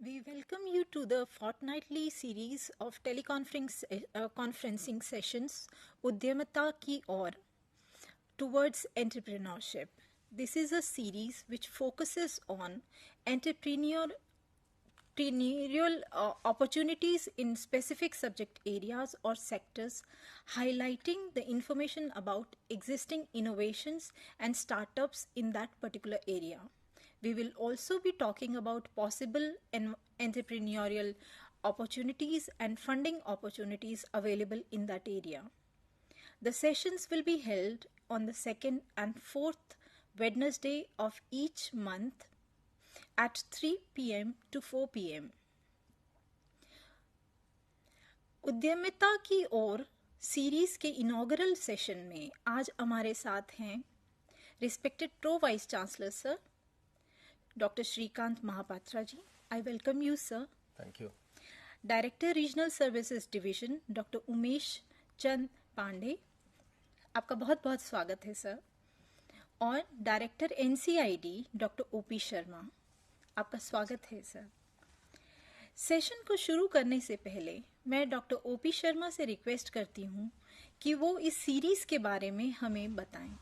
We welcome you to the fortnightly series of conferencing sessions Udyamata Ki Aur towards entrepreneurship. This is a series which focuses on entrepreneurial opportunities in specific subject areas or sectors, highlighting the information about existing innovations and startups in that particular area. We will also be talking about possible entrepreneurial opportunities and funding opportunities available in that area. The sessions will be held on the second and fourth Wednesday of each month at 3 p.m. to 4 p.m. उद्यमिता की ओर series के इनॉगरल session में आज हमारे साथ हैं respected pro vice chancellor sir doctor Shrikant Mahapatra ji. I welcome you sir. Thank you. Director regional services division doctor Umesh Chand Pande, आपका बहुत बहुत स्वागत है सर. और director NCID doctor OP Sharma, आपका स्वागत है सर. सेशन को शुरू करने से पहले मैं डॉक्टर ओपी शर्मा से रिक्वेस्ट करती हूँ कि वो इस सीरीज के बारे में हमें बताएं.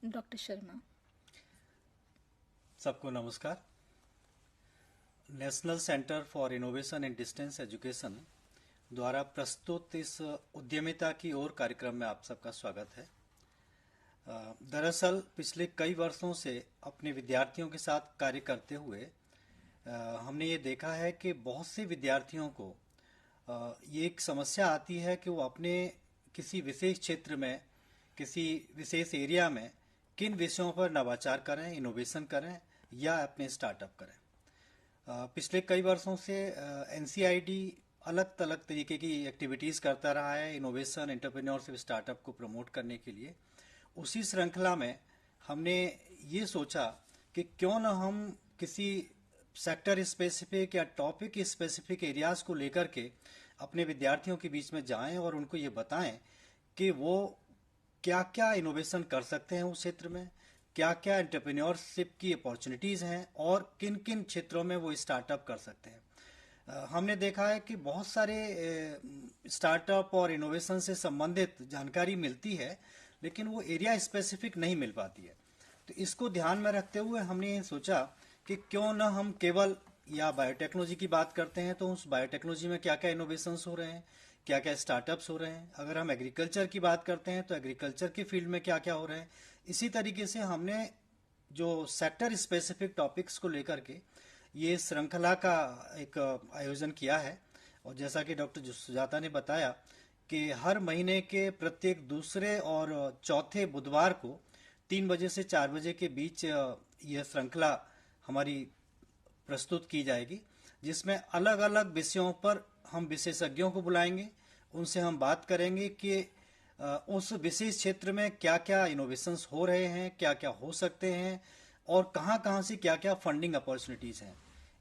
डॉक्टर शर्मा. सबको नमस्कार. National centre for innovation and distance education द्वारा प्रस्तुत इस उद्यमिता की ओर कार्यक्रम में आप सबका स्वागत है. दरअसल पिछले कई वर्षों से अपने विद्यार्थियों के साथ कार्य करते हुए हमने ये देखा है कि बहुत से विद्यार्थियों को ये एक समस्या आती है कि वो अपने किसी विशेष क्षेत्र में, किसी विशेष एरिया में किन विषयों पर नवाचार करें, इनोवेशन करें या अपने स्टार्टअप करें. पिछले कई वर्षों से एनसीआईडी अलग अलग तरीके की एक्टिविटीज़ करता रहा है इनोवेशन, एंटरप्रेन्योरशिप, स्टार्टअप को प्रमोट करने के लिए. उसी श्रृंखला में हमने ये सोचा कि क्यों न हम किसी सेक्टर स्पेसिफिक या टॉपिक स्पेसिफिक एरियाज को लेकर के अपने विद्यार्थियों के बीच में जाएं और उनको ये बताएं कि वो क्या क्या इनोवेशन कर सकते हैं उस क्षेत्र में, क्या क्या एंटरप्रेन्योरशिप की अपॉर्चुनिटीज़ हैं और किन किन क्षेत्रों में वो स्टार्टअप कर सकते हैं. हमने देखा है कि बहुत सारे स्टार्टअप और इनोवेशन से संबंधित जानकारी मिलती है, लेकिन वो एरिया स्पेसिफिक नहीं मिल पाती है. तो इसको ध्यान में रखते हुए हमने ये सोचा कि क्यों न हम केवल या बायोटेक्नोलॉजी की बात करते हैं तो उस बायोटेक्नोलॉजी में क्या क्या इनोवेशंस हो रहे हैं, क्या क्या स्टार्टअप्स हो रहे हैं. अगर हम एग्रीकल्चर की बात करते हैं तो एग्रीकल्चर के फील्ड में क्या क्या हो रहे हैं. इसी तरीके से हमने जो सेक्टर स्पेसिफिक टॉपिक्स को लेकर के ये श्रृंखला का एक आयोजन किया है. और जैसा कि डॉक्टर सुजाता ने बताया कि हर महीने के प्रत्येक दूसरे और चौथे बुधवार को 3 बजे से 4 बजे के बीच यह श्रृंखला हमारी प्रस्तुत की जाएगी, जिसमें अलग अलग विषयों पर हम विशेषज्ञों को बुलाएंगे, उनसे हम बात करेंगे कि उस विशेष क्षेत्र में क्या क्या इनोवेशंस हो रहे हैं, क्या क्या हो सकते हैं और कहाँ से क्या क्या फंडिंग अपॉर्चुनिटीज़ हैं.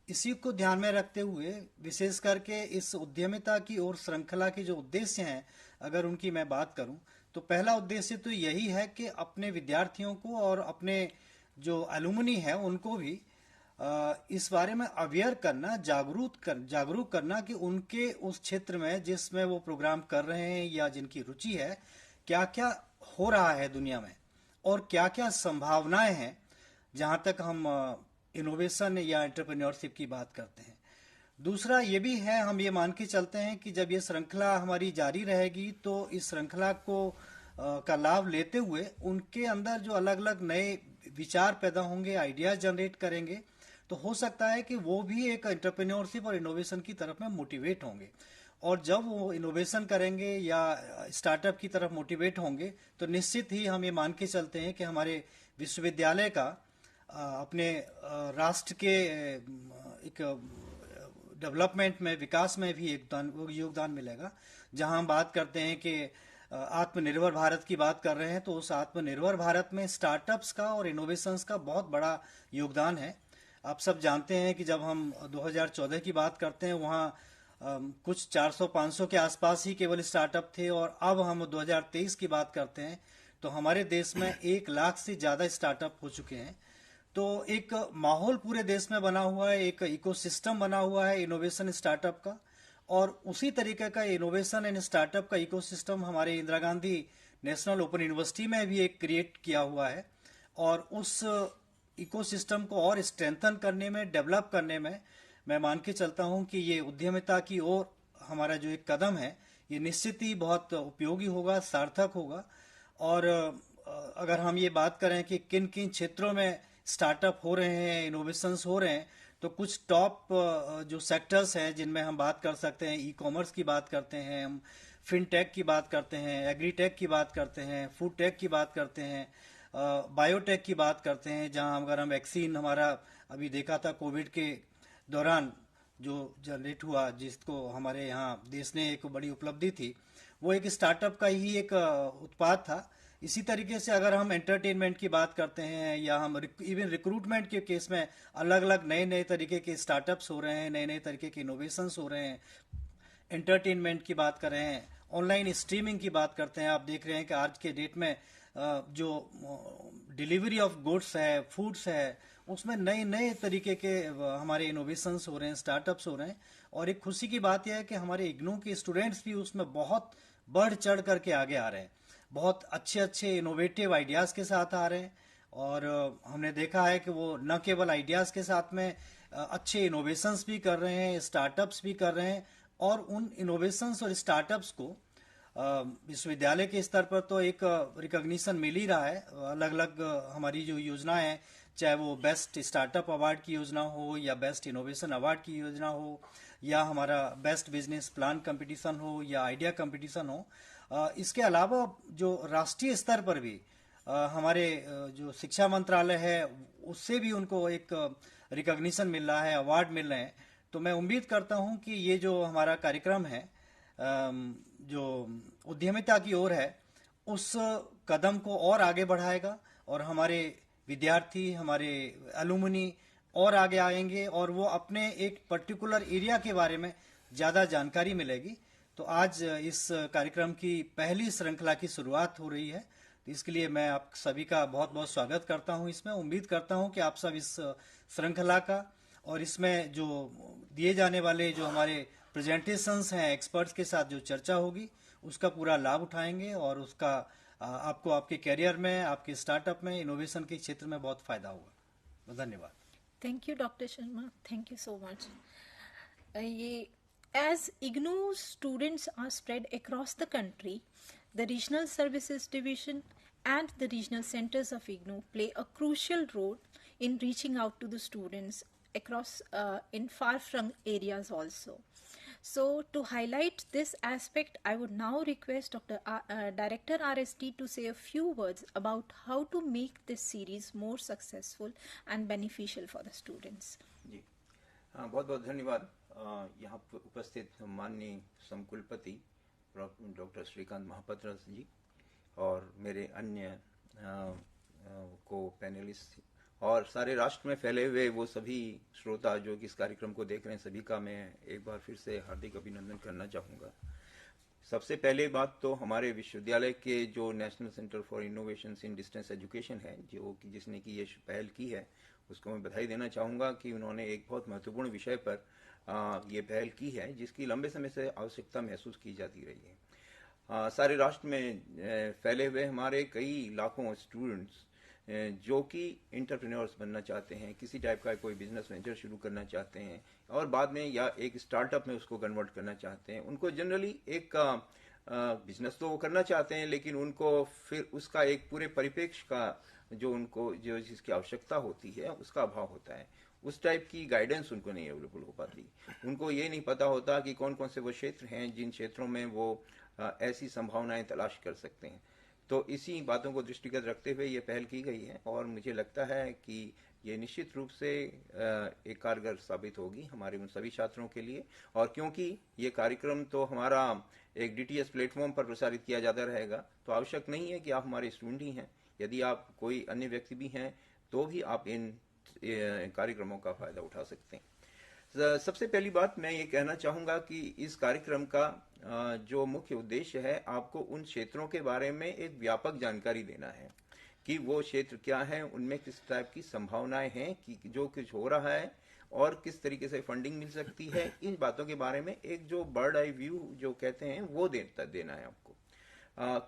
इसी को ध्यान में रखते हुए विशेष करके इस उद्यमिता की ओर श्रृंखला के जो उद्देश्य हैं, अगर उनकी मैं बात करूं तो पहला उद्देश्य तो यही है कि अपने विद्यार्थियों को और अपने जो एलुमनी है उनको भी इस बारे में अवेयर करना, जागरूक करना कि उनके उस क्षेत्र में जिसमें वो प्रोग्राम कर रहे हैं या जिनकी रुचि है, क्या क्या हो रहा है दुनिया में और क्या क्या संभावनाएं हैं जहां तक हम इनोवेशन या एंटरप्रेन्योरशिप की बात करते हैं. दूसरा ये भी है, हम ये मान के चलते हैं कि जब ये श्रृंखला हमारी जारी रहेगी तो इस श्रृंखला को का लाभ लेते हुए उनके अंदर जो अलग अलग नए विचार पैदा होंगे, आइडियाज जनरेट करेंगे, तो हो सकता है कि वो भी एक एंटरप्रेन्योरशिप और इनोवेशन की तरफ में मोटिवेट होंगे. और जब वो इनोवेशन करेंगे या स्टार्टअप की तरफ मोटिवेट होंगे तो निश्चित ही हम ये मान के चलते हैं कि हमारे विश्वविद्यालय का अपने राष्ट्र के एक डेवलपमेंट में, विकास में भी योगदान मिलेगा. जहां हम बात करते हैं कि आत्मनिर्भर भारत की बात कर रहे हैं तो उस आत्मनिर्भर भारत में स्टार्टअप्स का और इनोवेशंस का बहुत बड़ा योगदान है. आप सब जानते हैं कि जब हम 2014 की बात करते हैं वहाँ कुछ 400-500 के आसपास ही केवल स्टार्टअप थे और अब हम 2023 की बात करते हैं तो हमारे देश में 1 लाख से ज़्यादा स्टार्टअप हो चुके हैं. तो एक माहौल पूरे देश में बना हुआ है, एक इकोसिस्टम बना हुआ है इनोवेशन स्टार्टअप का। और उसी तरीके का इनोवेशन एंड स्टार्टअप का इकोसिस्टम हमारे Indira Gandhi national open university में भी एक क्रिएट किया हुआ है। और उस इकोसिस्टम को और स्ट्रेंथन करने में, डेवलप करने में मैं मान के चलता हूं कि ये उद्यमिता की ओर हमारा जो एक कदम है, ये निश्चित ही बहुत उपयोगी होगा, सार्थक होगा। और अगर हम ये बात करें कि किन किन क्षेत्रों में स्टार्टअप हो रहे हैं, इनोवेशंस हो रहे हैं, तो कुछ टॉप जो सेक्टर्स हैं जिनमें हम बात कर सकते हैं, ई कॉमर्स की बात करते हैं हम, फिनटेक की बात करते हैं, एग्रीटेक की बात करते हैं, फूड टेक की बात करते हैं, बायोटेक की बात करते हैं, जहां अगर हम वैक्सीन हमारा अभी देखा था कोविड के दौरान जो जनरेट हुआ, जिसको हमारे यहाँ देश ने एक बड़ी उपलब्धि थी, वो एक स्टार्टअप का ही एक उत्पाद था। इसी तरीके से अगर हम एंटरटेनमेंट की बात करते हैं, या हम इवन रिक्रूटमेंट के केस में अलग अलग नए नए तरीके के स्टार्टअप्स हो रहे हैं, नए नए तरीके के इनोवेशंस हो रहे हैं। एंटरटेनमेंट की बात कर रहे हैं, ऑनलाइन स्ट्रीमिंग की बात करते हैं। आप देख रहे हैं कि आज के डेट में जो डिलीवरी ऑफ गुड्स है, फूड्स है, उसमें नए नए तरीके के हमारे इनोवेशंस हो रहे हैं, स्टार्टअप्स हो रहे हैं। और एक खुशी की बात यह है कि हमारे इग्नू के स्टूडेंट्स भी उसमें बहुत बढ़ चढ़ करके आगे आ रहे हैं, बहुत अच्छे अच्छे इनोवेटिव आइडियाज़ के साथ आ रहे हैं। और हमने देखा है कि वो न केवल आइडियाज़ के साथ में अच्छे इनोवेशंस भी कर रहे हैं, स्टार्टअप्स भी कर रहे हैं। और उन इनोवेशंस और स्टार्टअप्स को विश्वविद्यालय के स्तर पर तो एक रिकॉग्निशन मिल ही रहा है। अलग अलग हमारी जो योजनाएं हैं, चाहे वो बेस्ट स्टार्टअप अवार्ड की योजना हो, या बेस्ट इनोवेशन अवार्ड की योजना हो, या हमारा बेस्ट बिजनेस प्लान कंपटीशन हो, या आइडिया कंपटीशन हो। इसके अलावा जो राष्ट्रीय स्तर पर भी हमारे जो शिक्षा मंत्रालय है, उससे भी उनको एक रिकॉग्निशन मिल रहा है, अवार्ड मिल रहे हैं। तो मैं उम्मीद करता हूं कि ये जो हमारा कार्यक्रम है, जो उद्यमिता की ओर है, उस कदम को और आगे बढ़ाएगा, और हमारे विद्यार्थी, हमारे एलुमनी और आगे आएंगे, और वो अपने एक पर्टिकुलर एरिया के बारे में ज़्यादा जानकारी मिलेगी। तो आज इस कार्यक्रम की पहली श्रृंखला की शुरुआत हो रही है, तो इसके लिए मैं आप सभी का बहुत बहुत स्वागत करता हूं। इसमें उम्मीद करता हूं कि आप सब इस श्रृंखला का, और इसमें जो दिए जाने वाले जो हमारे प्रेजेंटेशंस हैं, एक्सपर्ट्स के साथ जो चर्चा होगी, उसका पूरा लाभ उठाएंगे, और उसका आपको आपके कैरियर में, आपके स्टार्टअप में, इनोवेशन के क्षेत्र में बहुत फायदा होगा। धन्यवाद। Thank you, Dr. Sharma. Thank you so much. As IGNOU students are spread across the country, the Regional Services Division and the regional centers of IGNOU play a crucial role in reaching out to the students across in far-flung areas also. So, to highlight this aspect, I would now request Director RSD to say a few words about how to make this series more successful and beneficial for the students. जी बहुत बहुत धन्यवाद। यहाँ पर उपस्थित माननीय समकुलपति doctor Shrikant Mahapatra जी, और मेरे अन्य को पैनलिस्ट, और सारे राष्ट्र में फैले हुए वो सभी श्रोता जो कि इस कार्यक्रम को देख रहे हैं, सभी का मैं एक बार फिर से हार्दिक अभिनंदन करना चाहूँगा। सबसे पहले बात तो हमारे विश्वविद्यालय के जो national centre for innovation in distance education है, जो कि जिसने की ये पहल की है, उसको मैं बधाई देना चाहूँगा कि उन्होंने एक बहुत महत्वपूर्ण विषय पर ये पहल की है, जिसकी लंबे समय से आवश्यकता महसूस की जाती रही है। सारे राष्ट्र में फैले हुए हमारे कई लाखों स्टूडेंट्स जो कि इंटरप्रेन्योर्स बनना चाहते हैं, किसी टाइप का कोई बिजनेस वेंचर शुरू करना चाहते हैं, और बाद में या एक स्टार्टअप में उसको कन्वर्ट करना चाहते हैं। उनको जनरली एक बिजनेस तो वो करना चाहते हैं, लेकिन उनको फिर उसका एक पूरे परिप्रेक्ष्य का जो उनको जो जिसकी आवश्यकता होती है उसका अभाव होता है। उस टाइप की गाइडेंस उनको नहीं अवेलेबल हो पाती। उनको ये नहीं पता होता कि कौन कौन से वो क्षेत्र हैं जिन क्षेत्रों में वो ऐसी संभावनाएं तलाश कर सकते हैं। तो इसी बातों को दृष्टिगत रखते हुए ये पहल की गई है, और मुझे लगता है कि ये निश्चित रूप से एक कारगर साबित होगी हमारे उन सभी छात्रों के लिए। और क्योंकि ये कार्यक्रम तो हमारा एक DTS प्लेटफॉर्म पर प्रसारित किया जाता रहेगा, तो आवश्यक नहीं है कि आप हमारे स्टूडेंट ही हैं। यदि आप कोई अन्य व्यक्ति भी हैं तो भी आप इन कार्यक्रमों का फायदा उठा सकते हैं। सबसे पहली बात मैं ये कहना चाहूँगा कि इस कार्यक्रम का जो मुख्य उद्देश्य है, आपको उन क्षेत्रों के बारे में एक व्यापक जानकारी देना है कि वो क्षेत्र क्या है, उनमें किस टाइप की संभावनाएं हैं कि जो कुछ हो रहा है और किस तरीके से फंडिंग मिल सकती है, इन बातों के बारे में एक जो बर्ड आई व्यू जो कहते हैं वो देना है आपको।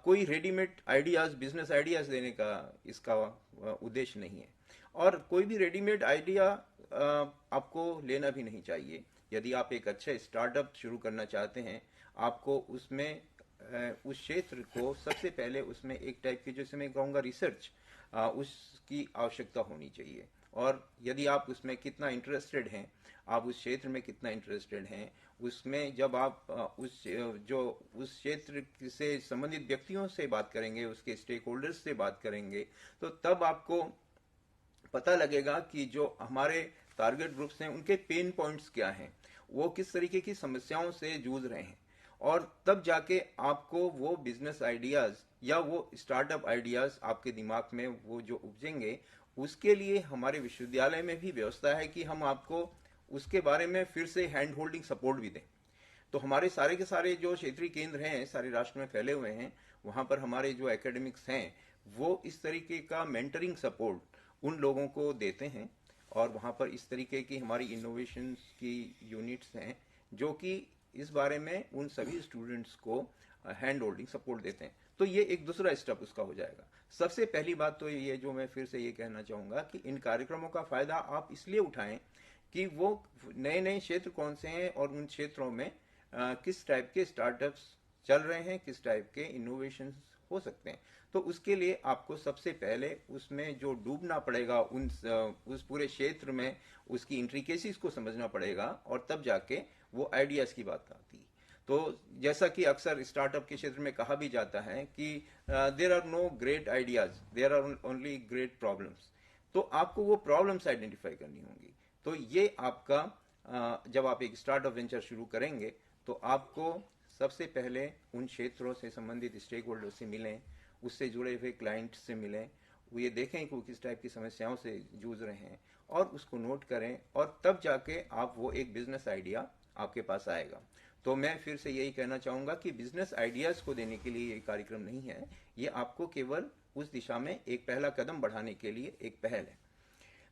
कोई रेडीमेड आइडियाज, बिजनेस आइडियाज देने का इसका उद्देश्य नहीं है, और कोई भी रेडीमेड आइडिया आपको लेना भी नहीं चाहिए। यदि आप एक अच्छा स्टार्टअप शुरू करना चाहते हैं, आपको उसमें उस क्षेत्र को सबसे पहले उसमें एक टाइप की, जैसे मैं कहूँगा, रिसर्च उसकी आवश्यकता होनी चाहिए। और यदि आप उसमें कितना इंटरेस्टेड हैं, आप उस क्षेत्र में कितना इंटरेस्टेड हैं, उसमें जब आप उस क्षेत्र से संबंधित व्यक्तियों से बात करेंगे, उसके स्टेक होल्डर्स से बात करेंगे, तो तब आपको पता लगेगा कि जो हमारे टारगेट ग्रुप्स हैं उनके पेन पॉइंट्स क्या हैं, वो किस तरीके की समस्याओं से जूझ रहे हैं, और तब जाके आपको वो बिजनेस आइडियाज या वो स्टार्टअप आइडियाज आपके दिमाग में वो जो उपजेंगे, उसके लिए हमारे विश्वविद्यालय में भी व्यवस्था है कि हम आपको उसके बारे में फिर से हैंड होल्डिंग सपोर्ट भी दें। तो हमारे सारे के सारे जो क्षेत्रीय केंद्र हैं सारे राष्ट्र में फैले हुए हैं, वहां पर हमारे जो एकेडमिक्स हैं वो इस तरीके का मेंटरिंग सपोर्ट उन लोगों को देते हैं, और वहां पर इस तरीके की हमारी इनोवेशन की यूनिट्स हैं जो कि इस बारे में उन सभी स्टूडेंट्स को हैंड होल्डिंग सपोर्ट देते हैं। तो ये एक दूसरा स्टेप उसका हो जाएगा। सबसे पहली बात तो ये जो मैं फिर से ये कहना चाहूंगा कि इन कार्यक्रमों का फायदा आप इसलिए उठाएं कि वो नए नए क्षेत्र कौन से हैं और उन क्षेत्रों में किस टाइप के स्टार्टअप्स चल रहे हैं, किस टाइप के इनोवेशन हो सकते हैं। तो उसके लिए आपको सबसे पहले उसमें जो डूबना पड़ेगा, उस पूरे क्षेत्र में उसकी इंट्रिकेसीज को समझना पड़ेगा, और तब जाके वो आइडियाज की बात आती है। तो जैसा कि अक्सर स्टार्टअप के क्षेत्र में कहा भी जाता है कि there are no great ideas, there are only great problems. तो आपको वो प्रॉब्लम्स आइडेंटिफाई करनी होंगी। तो ये आपका जब आप एक स्टार्टअप वेंचर शुरू करेंगे तो आपको सबसे पहले उन क्षेत्रों से संबंधित स्टेक होल्डर से मिलें, उससे जुड़े हुए क्लाइंट से मिलें, वो ये देखें कि वो किस टाइप की समस्याओं से जूझ रहे हैं, और उसको नोट करें, और तब जाके आप वो एक बिजनेस आइडिया आपके पास आएगा। तो मैं फिर से यही कहना चाहूंगा कि बिजनेस आइडियाज को देने के लिए ये कार्यक्रम नहीं है, ये आपको केवल उस दिशा में एक पहला कदम बढ़ाने के लिए एक पहल है।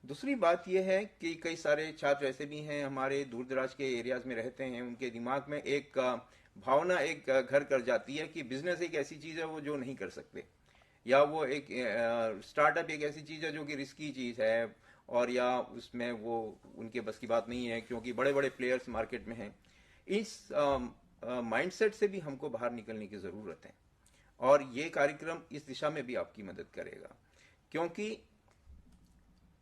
दूसरी बात यह है कि कई सारे छात्र ऐसे भी हैं हमारे दूर दराज के एरियाज में रहते हैं, उनके दिमाग में एक भावना एक घर कर जाती है कि बिजनेस एक ऐसी चीज है वो जो नहीं कर सकते, या वो एक स्टार्टअप एक ऐसी चीज है जो कि रिस्की चीज है, और या उसमें वो उनके बस की बात नहीं है क्योंकि बड़े बड़े प्लेयर्स मार्केट में हैं। इस माइंडसेट से भी हमको बाहर निकलने की जरूरत है, और ये कार्यक्रम इस दिशा में भी आपकी मदद करेगा। क्योंकि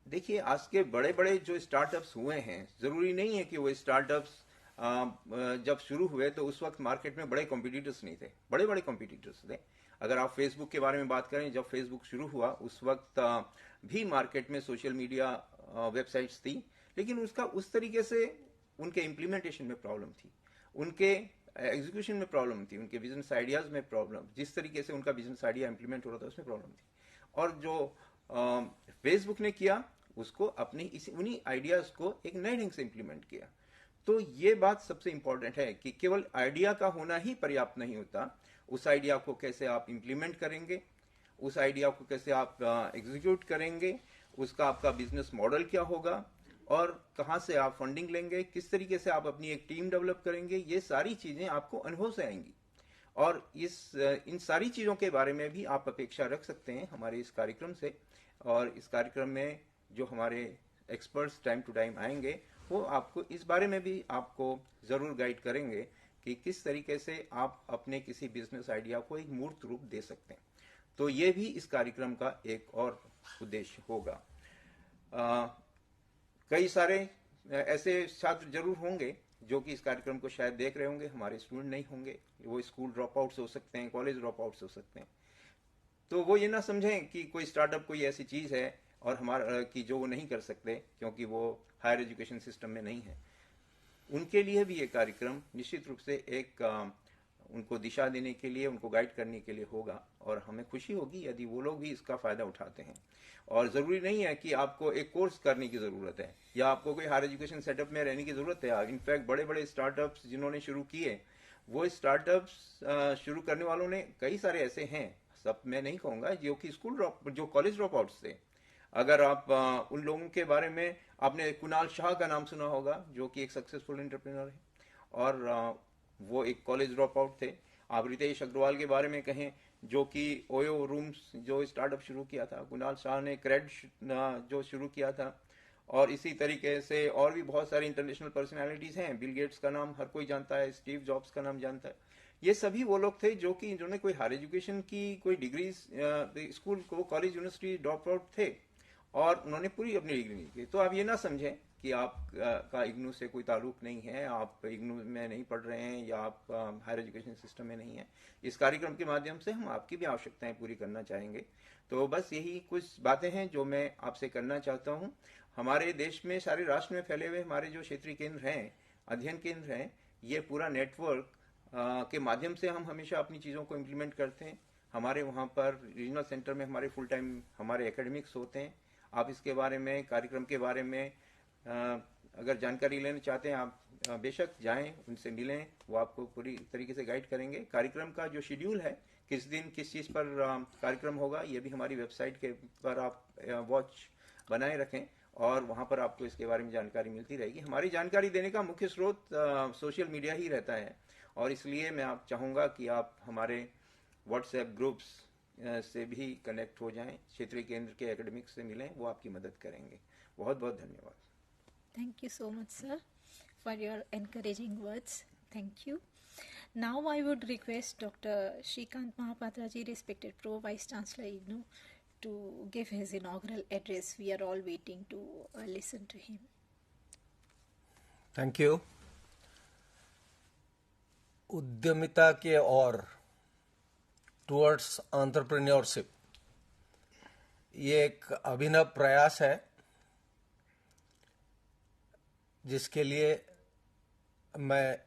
देखिए, आज के बड़े बड़े जो स्टार्टअप्स हुए हैं, जरूरी नहीं है कि वो स्टार्टअप्स जब शुरू हुए तो उस वक्त मार्केट में बड़े कॉम्पिटिटर्स नहीं थे, बड़े बड़े कॉम्पिटिटर्स थे। अगर आप फेसबुक के बारे में बात करें, जब फेसबुक शुरू हुआ उस वक्त भी मार्केट में सोशल मीडिया वेबसाइट्स थी, लेकिन उसका उस तरीके से उनके इम्प्लीमेंटेशन में प्रॉब्लम थी, उनके एग्जीक्यूशन में प्रॉब्लम थी, उनके बिजनेस आइडियाज में प्रॉब्लम, जिस तरीके से उनका बिजनेस आइडिया इंप्लीमेंट हो रहा था उसमें प्रॉब्लम थी। और जो फेसबुक ने किया, उसको अपनी उन्हीं आइडियाज को एक नए ढंग से इंप्लीमेंट किया। तो ये बात सबसे इंपॉर्टेंट है कि केवल आइडिया का होना ही पर्याप्त नहीं होता, उस आइडिया को कैसे आप इंप्लीमेंट करेंगे, उस आइडिया को कैसे आप एग्जीक्यूट करेंगे, उसका आपका बिजनेस मॉडल क्या होगा, और कहां से आप फंडिंग लेंगे, किस तरीके से आप अपनी एक टीम डेवलप करेंगे, ये सारी चीजें आपको अनुभव से आएंगी। और इन सारी चीजों के बारे में भी आप अपेक्षा रख सकते हैं हमारे इस कार्यक्रम से। और इस कार्यक्रम में जो हमारे एक्सपर्ट्स टाइम टू टाइम आएंगे, वो आपको इस बारे में भी आपको जरूर गाइड करेंगे कि किस तरीके से आप अपने किसी बिजनेस आइडिया को एक मूर्त रूप दे सकते हैं। तो ये भी इस कार्यक्रम का एक और उद्देश्य होगा। कई सारे ऐसे छात्र जरूर होंगे जो कि इस कार्यक्रम को शायद देख रहे होंगे, हमारे स्टूडेंट नहीं होंगे, वो स्कूल ड्रॉप आउट्स हो सकते हैं, कॉलेज ड्रॉप आउट्स हो सकते हैं। तो वो ये ना समझें कि कोई स्टार्टअप कोई ऐसी चीज है और हमारा कि जो वो नहीं कर सकते क्योंकि वो हायर एजुकेशन सिस्टम में नहीं है। उनके लिए भी ये कार्यक्रम निश्चित रूप से एक उनको दिशा देने के लिए, उनको गाइड करने के लिए होगा, और हमें खुशी होगी यदि वो लोग भी इसका फायदा उठाते हैं। और जरूरी नहीं है कि आपको एक कोर्स करने की जरूरत है या आपको कोई हायर एजुकेशन सेटअप में रहने की जरूरत है। इनफैक्ट बड़े बड़े स्टार्टअप्स जिन्होंने शुरू किए, वो स्टार्टअप्स शुरू करने वालों ने कई सारे ऐसे हैं, सब मैं नहीं कहूँगा, जो कि जो कॉलेज ड्रॉप आउट्स थे, अगर आप उन लोगों के बारे में, आपने कुणाल शाह का नाम सुना होगा, जो कि एक सक्सेसफुल एंटरप्रेन्योर है, और वो एक कॉलेज ड्रॉप आउट थे। आप रितेश अग्रवाल के बारे में कहें, जो कि ओयो रूम्स जो स्टार्टअप शुरू किया था, कुणाल शाह ने क्रेड जो शुरू किया था, और इसी तरीके से और भी बहुत सारी इंटरनेशनल पर्सनालिटीज हैं। बिल गेट्स का नाम हर कोई जानता है, स्टीव जॉब्स का नाम जानता है। ये सभी वो लोग थे जो कि जिन्होंने कोई हायर एजुकेशन की, कोई डिग्री स्कूल को कॉलेज यूनिवर्सिटी ड्रॉप आउट थे, और उन्होंने पूरी अपनी डिग्री नहीं की। तो आप ये ना समझें कि आप का इग्नू से कोई ताल्लुक नहीं है, आप इग्नू में नहीं पढ़ रहे हैं, या आप हायर एजुकेशन सिस्टम में नहीं है। इस कार्यक्रम के माध्यम से हम आपकी भी आवश्यकताएं पूरी करना चाहेंगे। तो बस यही कुछ बातें हैं जो मैं आपसे करना चाहता हूं। हमारे देश में, सारे राष्ट्र में फैले हुए हमारे जो क्षेत्रीय केंद्र हैं, अध्ययन केंद्र हैं, ये पूरा नेटवर्क के माध्यम से हम हमेशा अपनी चीज़ों को इम्प्लीमेंट करते हैं। हमारे वहाँ पर रीजनल सेंटर में हमारे फुल टाइम हमारे एकेडमिक्स होते हैं। आप इसके बारे में, कार्यक्रम के बारे में अगर जानकारी लेना चाहते हैं, आप बेशक जाएं, उनसे मिलें, वो आपको पूरी तरीके से गाइड करेंगे। कार्यक्रम का जो शेड्यूल है, किस दिन किस चीज़ पर कार्यक्रम होगा, ये भी हमारी वेबसाइट के पर आप वॉच बनाए रखें, और वहाँ पर आपको इसके बारे में जानकारी मिलती रहेगी। हमारी जानकारी देने का मुख्य स्रोत सोशल मीडिया ही रहता है, और इसलिए मैं आप चाहूँगा कि आप हमारे व्हाट्सएप ग्रुप्स से भी कनेक्ट हो जाएं, क्षेत्रीय केंद्र के एकेडमिक्स से मिलें, वो आपकी मदद करेंगे। बहुत बहुत धन्यवाद। Thank you so much, sir, for your encouraging words. Thank you. Now I would request Dr. Shrikant Mahapatra ji, respected Pro Vice Chancellor IGNOU, to give his inaugural address. We are all waiting to listen to him. Thank you. उद्यमिता के और towards entrepreneurship, ये एक अभिनव प्रयास है जिसके लिए मैं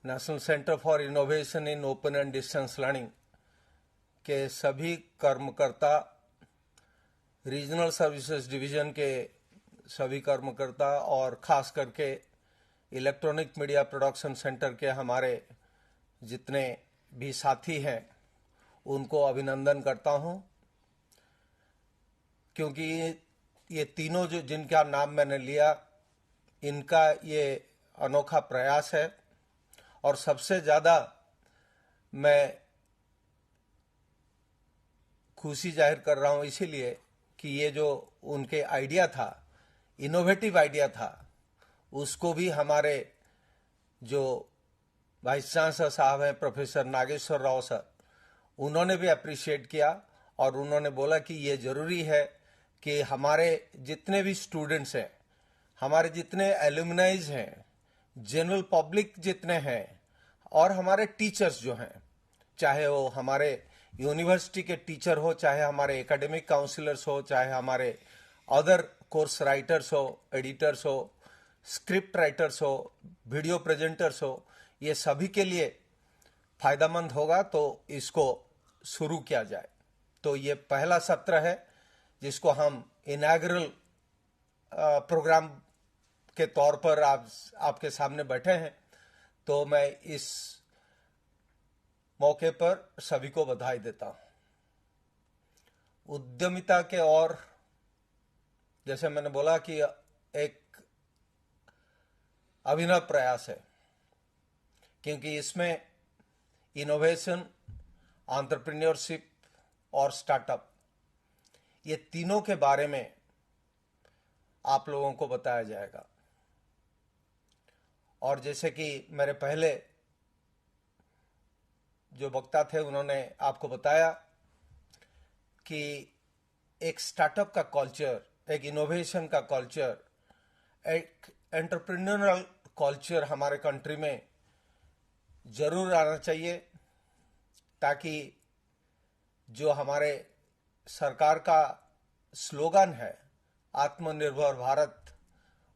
national centre for innovation in open and distance learning के सभी कर्मकर्ता, रीजनल सर्विसेज डिवीजन के सभी कर्मकर्ता, और खास करके इलेक्ट्रॉनिक मीडिया प्रोडक्शन सेंटर के हमारे जितने भी साथी हैं, उनको अभिनंदन करता हूं, क्योंकि ये तीनों जो जिनका नाम मैंने लिया, इनका ये अनोखा प्रयास है। और सबसे ज़्यादा मैं खुशी जाहिर कर रहा हूं इसीलिए कि ये जो उनके आइडिया था, इनोवेटिव आइडिया था, उसको भी हमारे जो वाइस चांसलर साहब हैं प्रोफेसर नागेश्वर राव सर, उन्होंने भी अप्रिशिएट किया, और उन्होंने बोला कि ये जरूरी है कि हमारे जितने भी स्टूडेंट्स हैं, हमारे जितने एलुमनाइज हैं, जनरल पब्लिक जितने हैं, और हमारे टीचर्स जो हैं, चाहे वो हमारे यूनिवर्सिटी के टीचर हो, चाहे हमारे एकेडमिक काउंसलर्स हो, चाहे हमारे अदर कोर्स राइटर्स हो, एडिटर्स हो, स्क्रिप्ट राइटर्स हो, वीडियो प्रेजेंटर्स हो, ये सभी के लिए फायदेमंद होगा। तो इसको शुरू किया जाए। तो ये पहला सत्र है जिसको हम इनॉग्रल प्रोग्राम के तौर पर आपके सामने बैठे हैं। तो मैं इस मौके पर सभी को बधाई देता हूं। उद्यमिता के और, जैसे मैंने बोला कि एक अभिनव प्रयास है, क्योंकि इसमें इनोवेशन, एंटरप्रेन्योरशिप और स्टार्टअप, ये तीनों के बारे में आप लोगों को बताया जाएगा। और जैसे कि मेरे पहले जो वक्ता थे, उन्होंने आपको बताया कि एक स्टार्टअप का कल्चर, एक इनोवेशन का कल्चर, एक एंटरप्रेन्योरल कल्चर हमारे कंट्री में जरूर आना चाहिए, ताकि जो हमारे सरकार का स्लोगन है आत्मनिर्भर भारत,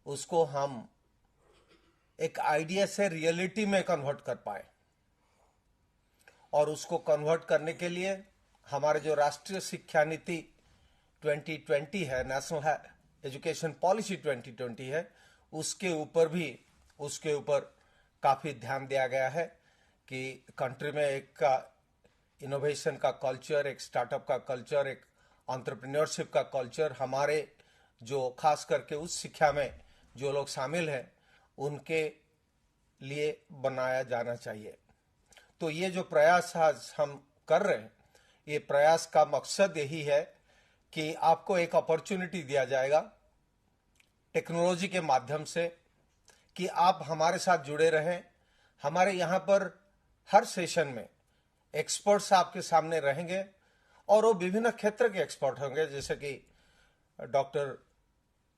उसको हम एक आइडिया से रियलिटी में कन्वर्ट कर पाए। और उसको कन्वर्ट करने के लिए हमारे जो राष्ट्रीय शिक्षा नीति 2020 है, नेशनल एजुकेशन पॉलिसी 2020 है, उसके ऊपर काफी ध्यान दिया गया है कि कंट्री में एक इनोवेशन का कल्चर, एक स्टार्टअप का कल्चर, एक एंटरप्रेन्योरशिप का कल्चर हमारे जो खास करके उस शिक्षा में जो लोग शामिल हैं उनके लिए बनाया जाना चाहिए। तो ये जो प्रयास आज हम कर रहे हैं, ये प्रयास का मकसद यही है कि आपको एक अपॉर्चुनिटी दिया जाएगा टेक्नोलॉजी के माध्यम से कि आप हमारे साथ जुड़े रहें। हमारे यहाँ पर हर सेशन में एक्सपर्ट्स आपके सामने रहेंगे और वो विभिन्न क्षेत्र के एक्सपर्ट होंगे, जैसे कि डॉक्टर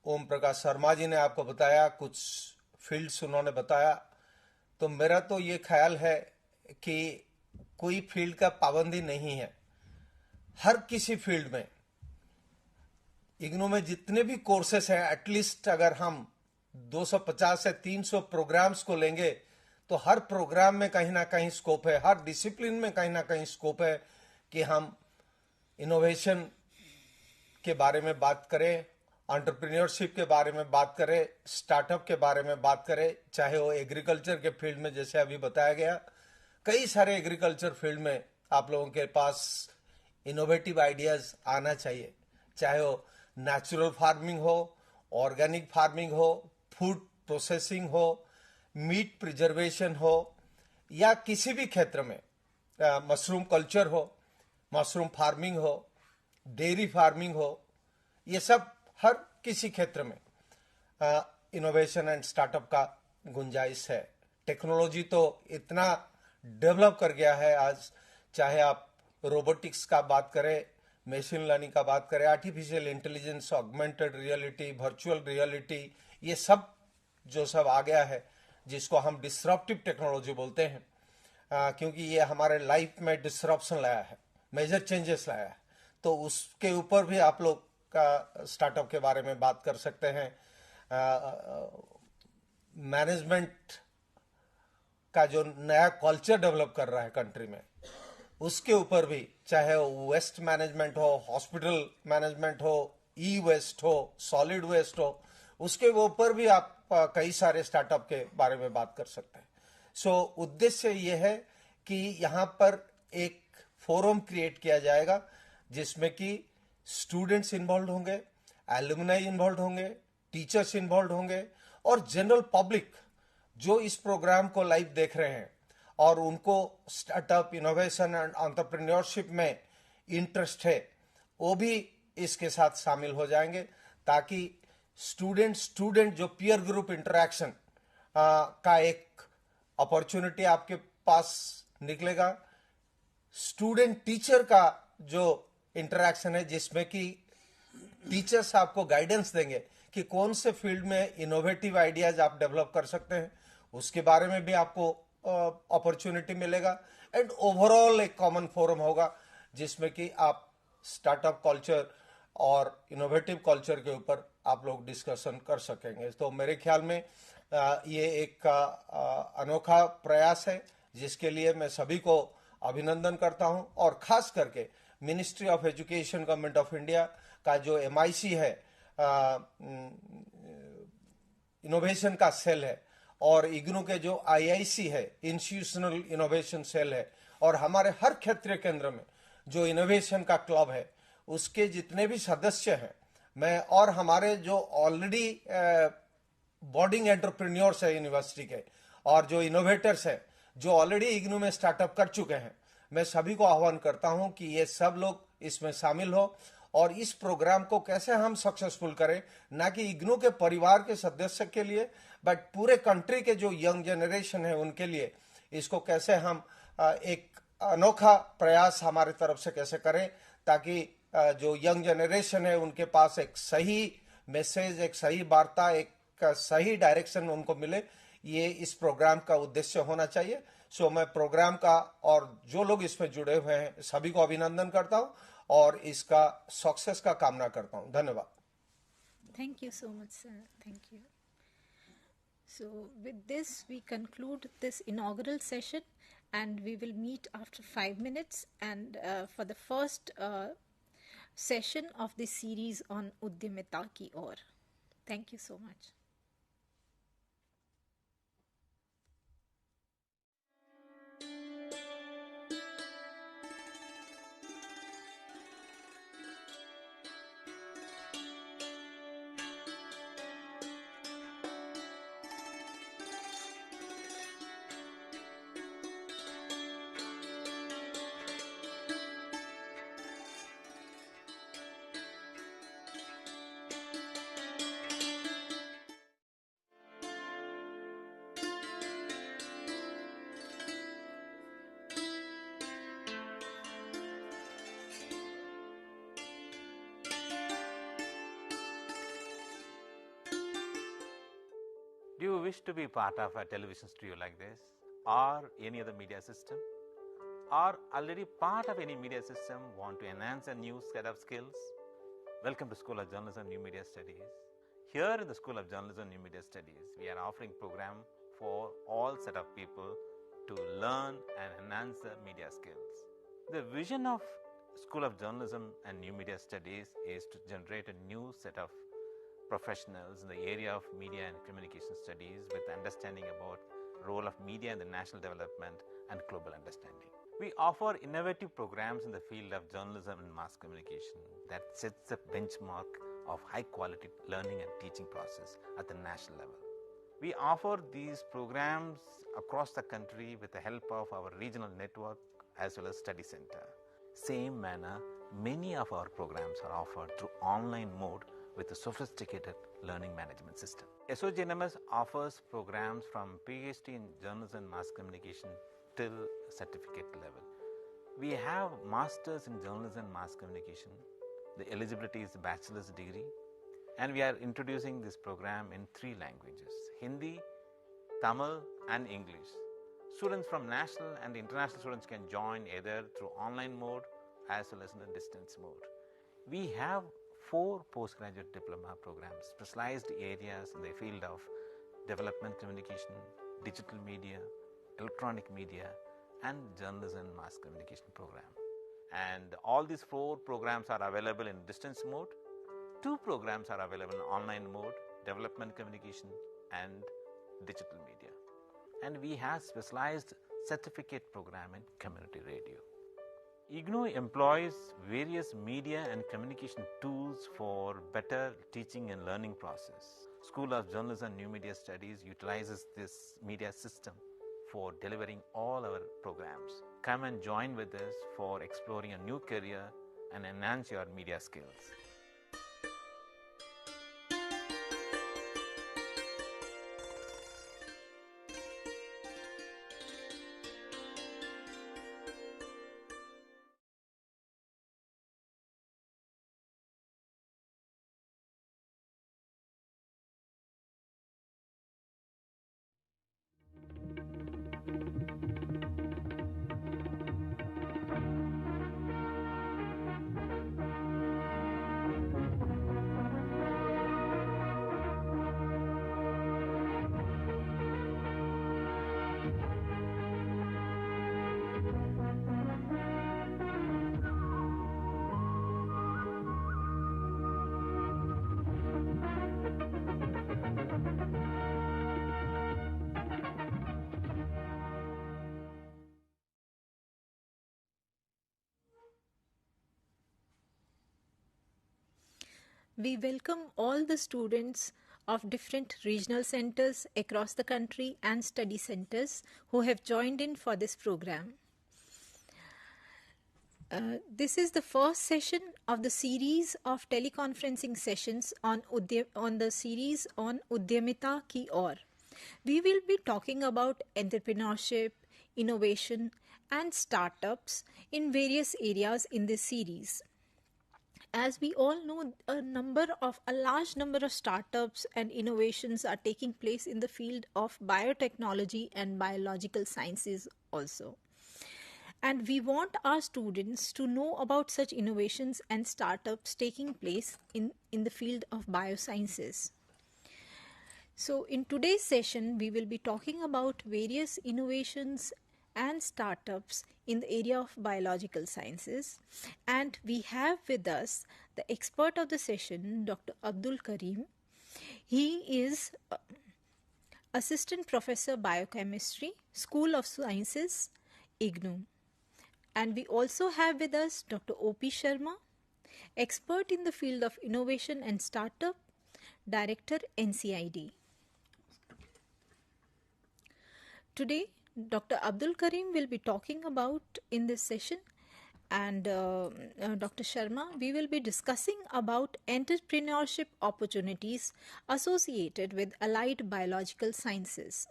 ओम प्रकाश शर्मा जी ने आपको बताया, कुछ फील्ड्स उन्होंने बताया। तो मेरा तो ये ख्याल है कि कोई फील्ड का पाबंदी नहीं है। हर किसी फील्ड में इग्नू में जितने भी कोर्सेस हैं, एटलीस्ट अगर हम 250 से 300 प्रोग्राम्स को लेंगे तो हर प्रोग्राम में कहीं ना कहीं स्कोप है, हर डिसिप्लिन में कहीं ना कहीं स्कोप है कि हम इनोवेशन के बारे में बात करें, एंटरप्रेन्योरशिप के बारे में बात करें, स्टार्टअप के बारे में बात करें, चाहे वो एग्रीकल्चर के फील्ड में जैसे अभी बताया गया। कई सारे एग्रीकल्चर फील्ड में आप लोगों के पास इनोवेटिव आइडियाज आना चाहिए, चाहे वो नेचुरल फार्मिंग हो, ऑर्गेनिक फार्मिंग हो, फूड प्रोसेसिंग हो, मीट प्रिजर्वेशन हो, या किसी भी क्षेत्र में मशरूम कल्चर हो, मशरूम फार्मिंग हो, डेयरी फार्मिंग हो, ये सब हर किसी क्षेत्र में इनोवेशन एंड स्टार्टअप का गुंजाइश है। टेक्नोलॉजी तो इतना डेवलप कर गया है आज, चाहे आप रोबोटिक्स का बात करें, मशीन लर्निंग का बात करें, artificial intelligence, augmented reality, virtual reality, ये सब जो सब आ गया है जिसको हम डिसरप्टिव टेक्नोलॉजी बोलते हैं, क्योंकि ये हमारे लाइफ में डिसरप्शन लाया है, मेजर चेंजेस लाया है। तो उसके ऊपर भी आप लोग का स्टार्टअप के बारे में बात कर सकते हैं। मैनेजमेंट का जो नया कल्चर डेवलप कर रहा है कंट्री में, उसके ऊपर भी, चाहे वो वेस्ट मैनेजमेंट हो, हॉस्पिटल मैनेजमेंट हो, ई वेस्ट हो, सॉलिड वेस्ट हो, उसके ऊपर भी आप कई सारे स्टार्टअप के बारे में बात कर सकते हैं। सो उद्देश्य ये है कि यहाँ पर एक फोरम क्रिएट किया जाएगा जिसमें कि स्टूडेंट्स इन्वॉल्व होंगे, एलुमनाई इन्वॉल्व होंगे, टीचर्स इन्वॉल्व होंगे और जनरल पब्लिक जो इस प्रोग्राम को लाइव देख रहे हैं और उनको स्टार्टअप, इनोवेशन एंड एंटरप्रेन्योरशिप में इंटरेस्ट है, वो भी इसके साथ शामिल हो जाएंगे, ताकि स्टूडेंट जो पीयर ग्रुप इंटरेक्शन का एक अपॉर्चुनिटी आपके पास निकलेगा। स्टूडेंट टीचर का जो इंटरेक्शन है, जिसमें कि टीचर्स आपको गाइडेंस देंगे कि कौन से फील्ड में इनोवेटिव आइडियाज आप डेवलप कर सकते हैं, उसके बारे में भी आपको अपॉर्चुनिटी मिलेगा। एंड ओवरऑल एक कॉमन फोरम होगा जिसमें कि आप स्टार्टअप कल्चर और इनोवेटिव कल्चर के ऊपर आप लोग डिस्कशन कर सकेंगे। तो मेरे ख्याल में ये एक अनोखा प्रयास है जिसके लिए मैं सभी को अभिनंदन करता हूं, और खास करके ministry of education government of India का जो MIC है, इनोवेशन का सेल है, और इग्नू के जो IIC है, इंस्टीट्यूशनल इनोवेशन सेल है, और हमारे हर क्षेत्रीय केंद्र में जो इनोवेशन का क्लब है उसके जितने भी सदस्य हैं, मैं और हमारे जो ऑलरेडी बोर्डिंग एंटरप्रेन्योर्स है यूनिवर्सिटी के, और जो इनोवेटर्स हैं जो ऑलरेडी इग्नू में स्टार्टअप कर चुके हैं, मैं सभी को आह्वान करता हूं कि ये सब लोग इसमें शामिल हो और इस प्रोग्राम को कैसे हम सक्सेसफुल करें, ना कि इग्नू के परिवार के सदस्य के लिए, बट पूरे कंट्री के जो यंग जनरेशन है उनके लिए इसको कैसे हम एक अनोखा प्रयास हमारे तरफ से कैसे करें, ताकि जो यंग जनरेशन है उनके पास एक सही मैसेज, एक सही वार्ता, एक सही डायरेक्शन उनको मिले। ये इस प्रोग्राम का उद्देश्य होना चाहिए। सो मैं प्रोग्राम का और जो लोग इसमें जुड़े हुए हैं सभी को अभिनंदन करता हूं और इसका सक्सेस का कामना करता हूं। धन्यवाद। Thank you so much, sir. Thank you. So, with this, we conclude this inaugural session, and we will meet after 5 minutes and for the first session of this series on Udyamita ki aur. Thank you so much. Do you wish to be part of a television studio like this, or any other media system? Or already part of any media system, want to enhance a new set of skills? Welcome to School of Journalism and New Media Studies. Here in the School of Journalism and New Media Studies, we are offering program for all set of people to learn and enhance their media skills. The vision of School of Journalism and New Media Studies is to generate a new set of professionals in the area of media and communication studies with understanding about role of media in the national development and global understanding. We offer innovative programs in the field of journalism and mass communication that sets a benchmark of high quality learning and teaching process at the national level. We offer these programs across the country with the help of our regional network as well as study center. Same manner, many of our programs are offered through online mode with a sophisticated learning management system. SOGNMS offers programs from PhD in journalism and mass communication till certificate level. We have masters in journalism and mass communication. The eligibility is a bachelor's degree, and we are introducing this program in 3 languages: Hindi, Tamil and English. Students from national and international students can join either through online mode as well as in the distance mode. We have 4 postgraduate diploma programs, specialized areas in the field of development communication, digital media, electronic media, and journalism and mass communication program. And all these 4 programs are available in distance mode. 2 programs are available in online mode, development communication and digital media. And we have specialized certificate program in community radio. IGNOU employs various media and communication tools for better teaching and learning process. School of Journalism and New Media Studies utilizes this media system for delivering all our programs. Come and join with us for exploring a new career and enhance your media skills. We welcome all the students of different regional centers across the country and study centers who have joined in for this program. This is the first session of the series of teleconferencing sessions on the series on Udyamita Ki Aur. We will be talking about entrepreneurship, innovation and startups in various areas in this series. As we all know, a large number of startups and innovations are taking place in the field of biotechnology and biological sciences also. And we want our students to know about such innovations and startups taking place in the field of biosciences. So in today's session, we will be talking about various innovations and startups in the area of biological sciences, and we have with us the expert of the session, Dr. Abdul Karim. He is Assistant Professor Biochemistry, School of Sciences, IGNOU. And we also have with us Dr. O.P. Sharma, expert in the field of innovation and startup, Director, NCID. Today, Dr. Abdul Karim will be talking about in this session, and Dr. Sharma, we will be discussing about entrepreneurship opportunities associated with allied biological sciences.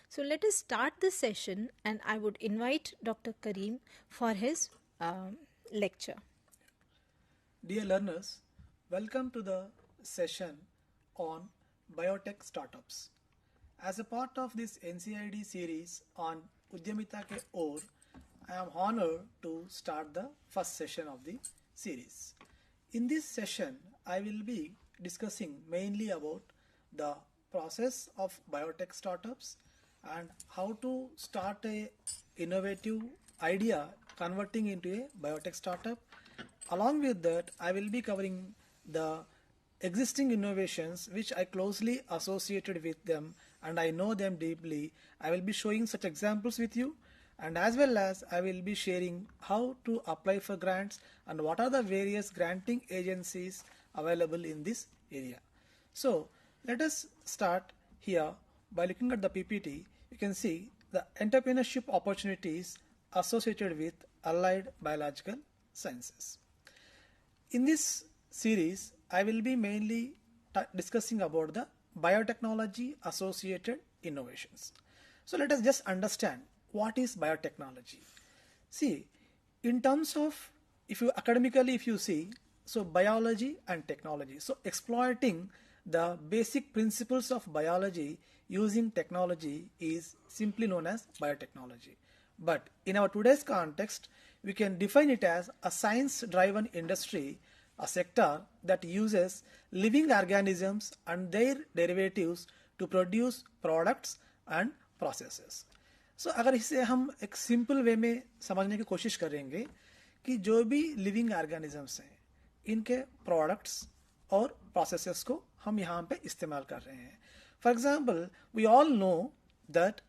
So let us start the session, and I would invite Dr. Karim for his lecture. Dear learners, welcome to the session on biotech startups. As a part of this NCID series on Udyamita Ke Or, I am honored to start the first session of the series. In this session, I will be discussing mainly about the process of biotech startups and how to start a innovative idea converting into a biotech startup. Along with that, I will be covering the existing innovations which I closely associated with them and I know them deeply. I will be showing such examples with you, and as well as I will be sharing how to apply for grants and what are the various granting agencies available in this area. So let us start here by looking at the PPT. You can see the entrepreneurship opportunities associated with allied biological sciences. In this series, I will be mainly discussing about the biotechnology associated innovations. So let us just understand what is biotechnology. See, in terms of, if you see, so biology and technology. So exploiting the basic principles of biology using technology is simply known as biotechnology. But in our today's context, we can define it as a science-driven industry, a sector that uses living organisms and their derivatives to produce products and processes. So अगर इसे हम एक simple way में समझने की कोशिश करेंगे कि जो भी लिविंग ऑर्गेनिजम्स हैं इनके प्रोडक्ट्स और प्रोसेसेस को हम यहाँ पे इस्तेमाल कर रहे हैं. For example, we all know that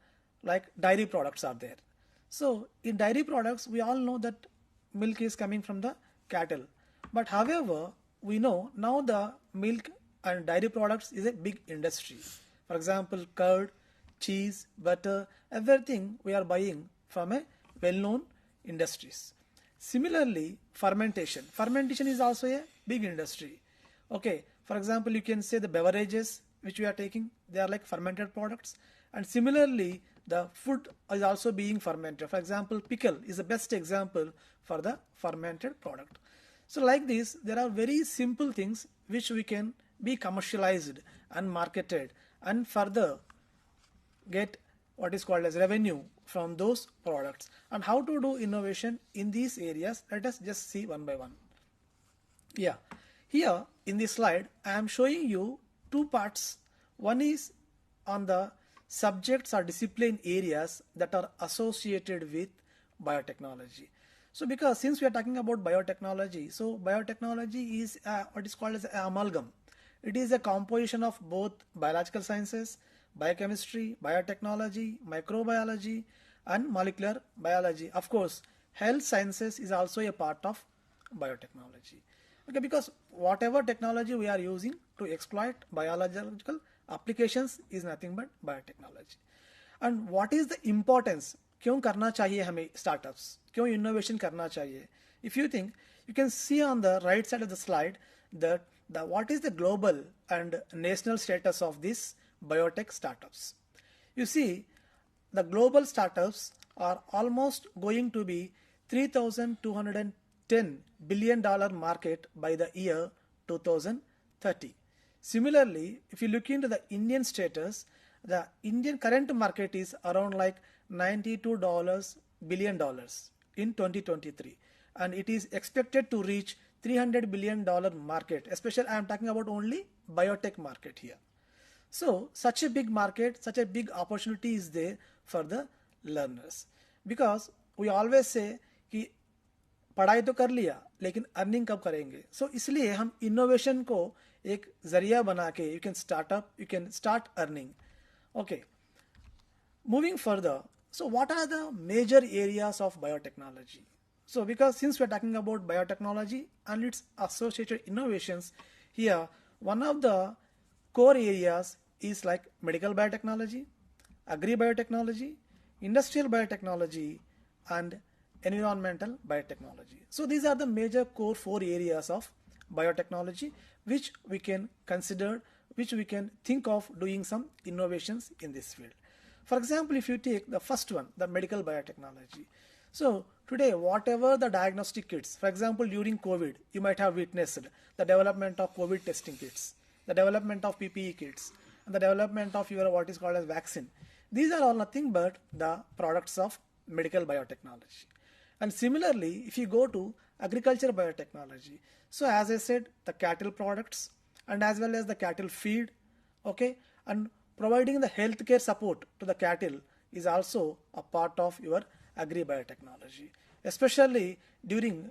like dairy products are there. So in dairy products, we all know that milk is coming from the cattle. But however, we know now the milk and dairy products is a big industry. For example, curd, cheese, butter, everything we are buying from a well-known industries. Similarly, fermentation. Fermentation is also a big industry. Okay, for example, you can say the beverages which we are taking, they are like fermented products. And similarly, the food is also being fermented. For example, pickle is the best example for the fermented product. So like this, there are very simple things which we can be commercialized and marketed and further get what is called as revenue from those products. And how to do innovation in these areas, let us just see one by one. Yeah, here in this slide, I am showing you two parts. One is on the subjects or discipline areas that are associated with biotechnology. So because since we are talking about biotechnology, so biotechnology is what is called as an amalgam. It is a composition of both biological sciences, biochemistry, biotechnology, microbiology, and molecular biology. Of course, health sciences is also a part of biotechnology. Okay, because whatever technology we are using to exploit biological applications is nothing but biotechnology. And what is the importance? क्यों करना चाहिए हमें startups? क्यों innovation करना चाहिए? If you think, you can see on the right side of the slide that what is the global and national status of these biotech startups. You see, the global startups are almost going to be $3,210 billion market by the year 2030. Similarly, if you look into the Indian status, the Indian current market is around like $92 billion in 2023, and it is expected to reach $300 billion market. Especially, I am talking about only biotech market here. So, such a big market, such a big opportunity is there for the learners, because we always say कि पढ़ाई तो कर लिया लेकिन earning कब करेंगे. सो इसलिए हम इनोवेशन को एक जरिया बना के you can start earning. Okay, moving further, so what are the major areas of biotechnology. So because since we are talking about biotechnology and its associated innovations, here one of the core areas is like medical biotechnology, agri-biotechnology, industrial biotechnology, and environmental biotechnology. So these are the major core 4 areas of biotechnology which we can consider, which we can think of doing some innovations in this field. For example, if you take the first one, the medical biotechnology. So today, whatever the diagnostic kits, for example, during COVID, you might have witnessed the development of COVID testing kits, the development of PPE kits, and the development of your what is called as vaccine. These are all nothing but the products of medical biotechnology. And similarly, if you go to agriculture biotechnology, so as I said, the cattle products and as well as the cattle feed, okay, and providing the healthcare support to the cattle is also a part of your agri-biotechnology. Especially during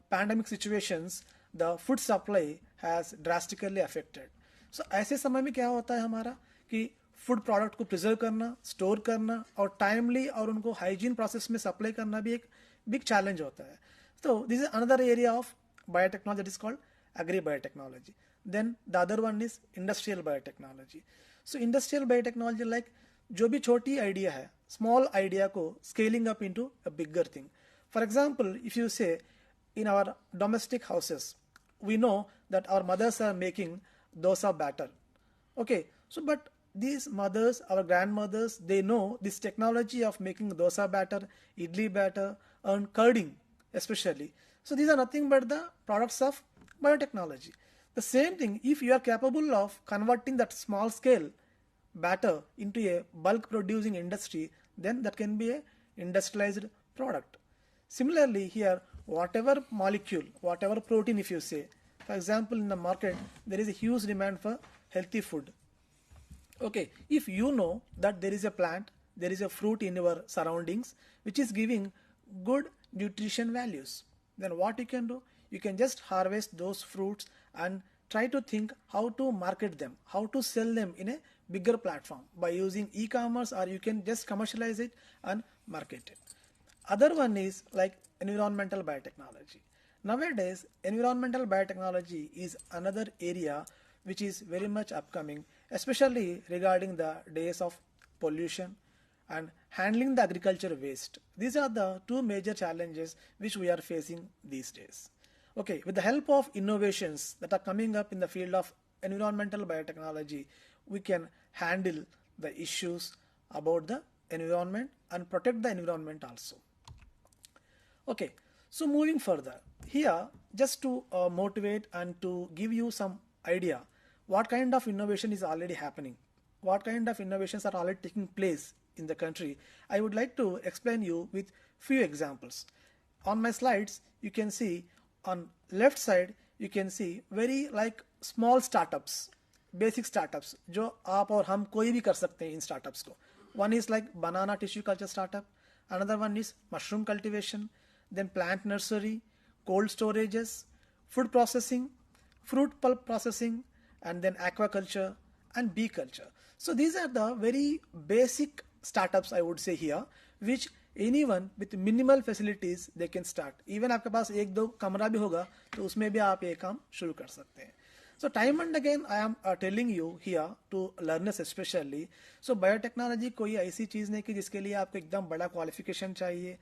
pandemic situations, the food supply has drastically affected. So ऐसे समय में क्या होता है हमारा कि food product को preserve करना, स्टोर करना और टाइमली और उनको हाइजीन प्रोसेस में सप्लाई करना भी एक बिग चैलेंज होता है. So this is another area of biotechnology that is called agri-biotechnology. Then the other one is industrial biotechnology. So industrial biotechnology like जो भी छोटी आइडिया है, small idea को scaling up into a bigger thing. For example, if you say in our domestic houses, we know that our mothers are making dosa batter. Okay, so but these mothers, our grandmothers, they know this technology of making dosa batter, idli batter, and curding especially. So these are nothing but the products of biotechnology. The same thing, if you are capable of converting that small scale batter into a bulk producing industry, then that can be a industrialized product. Similarly here, whatever molecule, whatever protein if you say, for example in the market there is a huge demand for healthy food. Okay, if you know that there is a plant, there is a fruit in your surroundings which is giving good nutrition values, then what you can do? You can just harvest those fruits and try to think how to market them, how to sell them in a bigger platform by using e-commerce, or you can just commercialize it and market it. Other one is like environmental biotechnology. Nowadays, environmental biotechnology is another area which is very much upcoming, especially regarding the days of pollution and handling the agriculture waste. These are the two major challenges which we are facing these days. Okay, with the help of innovations that are coming up in the field of environmental biotechnology, we can handle the issues about the environment and protect the environment also. Okay, so moving further, here just to motivate and to give you some idea what kind of innovation is already happening, what kind of innovations are already taking place in the country, I would like to explain you with few examples. On my slides, you can see on left side, you can see very like small startups, basic startups, जो आप और हम कोई भी कर सकते हैं इन startups को. One is like banana tissue culture startup, another one is mushroom cultivation, then plant nursery, cold storages, food processing, fruit pulp processing, and then aquaculture and bee culture. So these are the very basic startups I would say here, which anyone with minimal facilities they can start. Even आपके पास एक दो कमरा भी होगा तो उसमें भी आप ये काम शुरू कर सकते हैं. So time and again I am telling you here to learners especially. So biotechnology कोई ऐसी चीज़ नहीं कि जिसके लिए आपको एकदम बड़ा क्वालिफिकेशन चाहिए.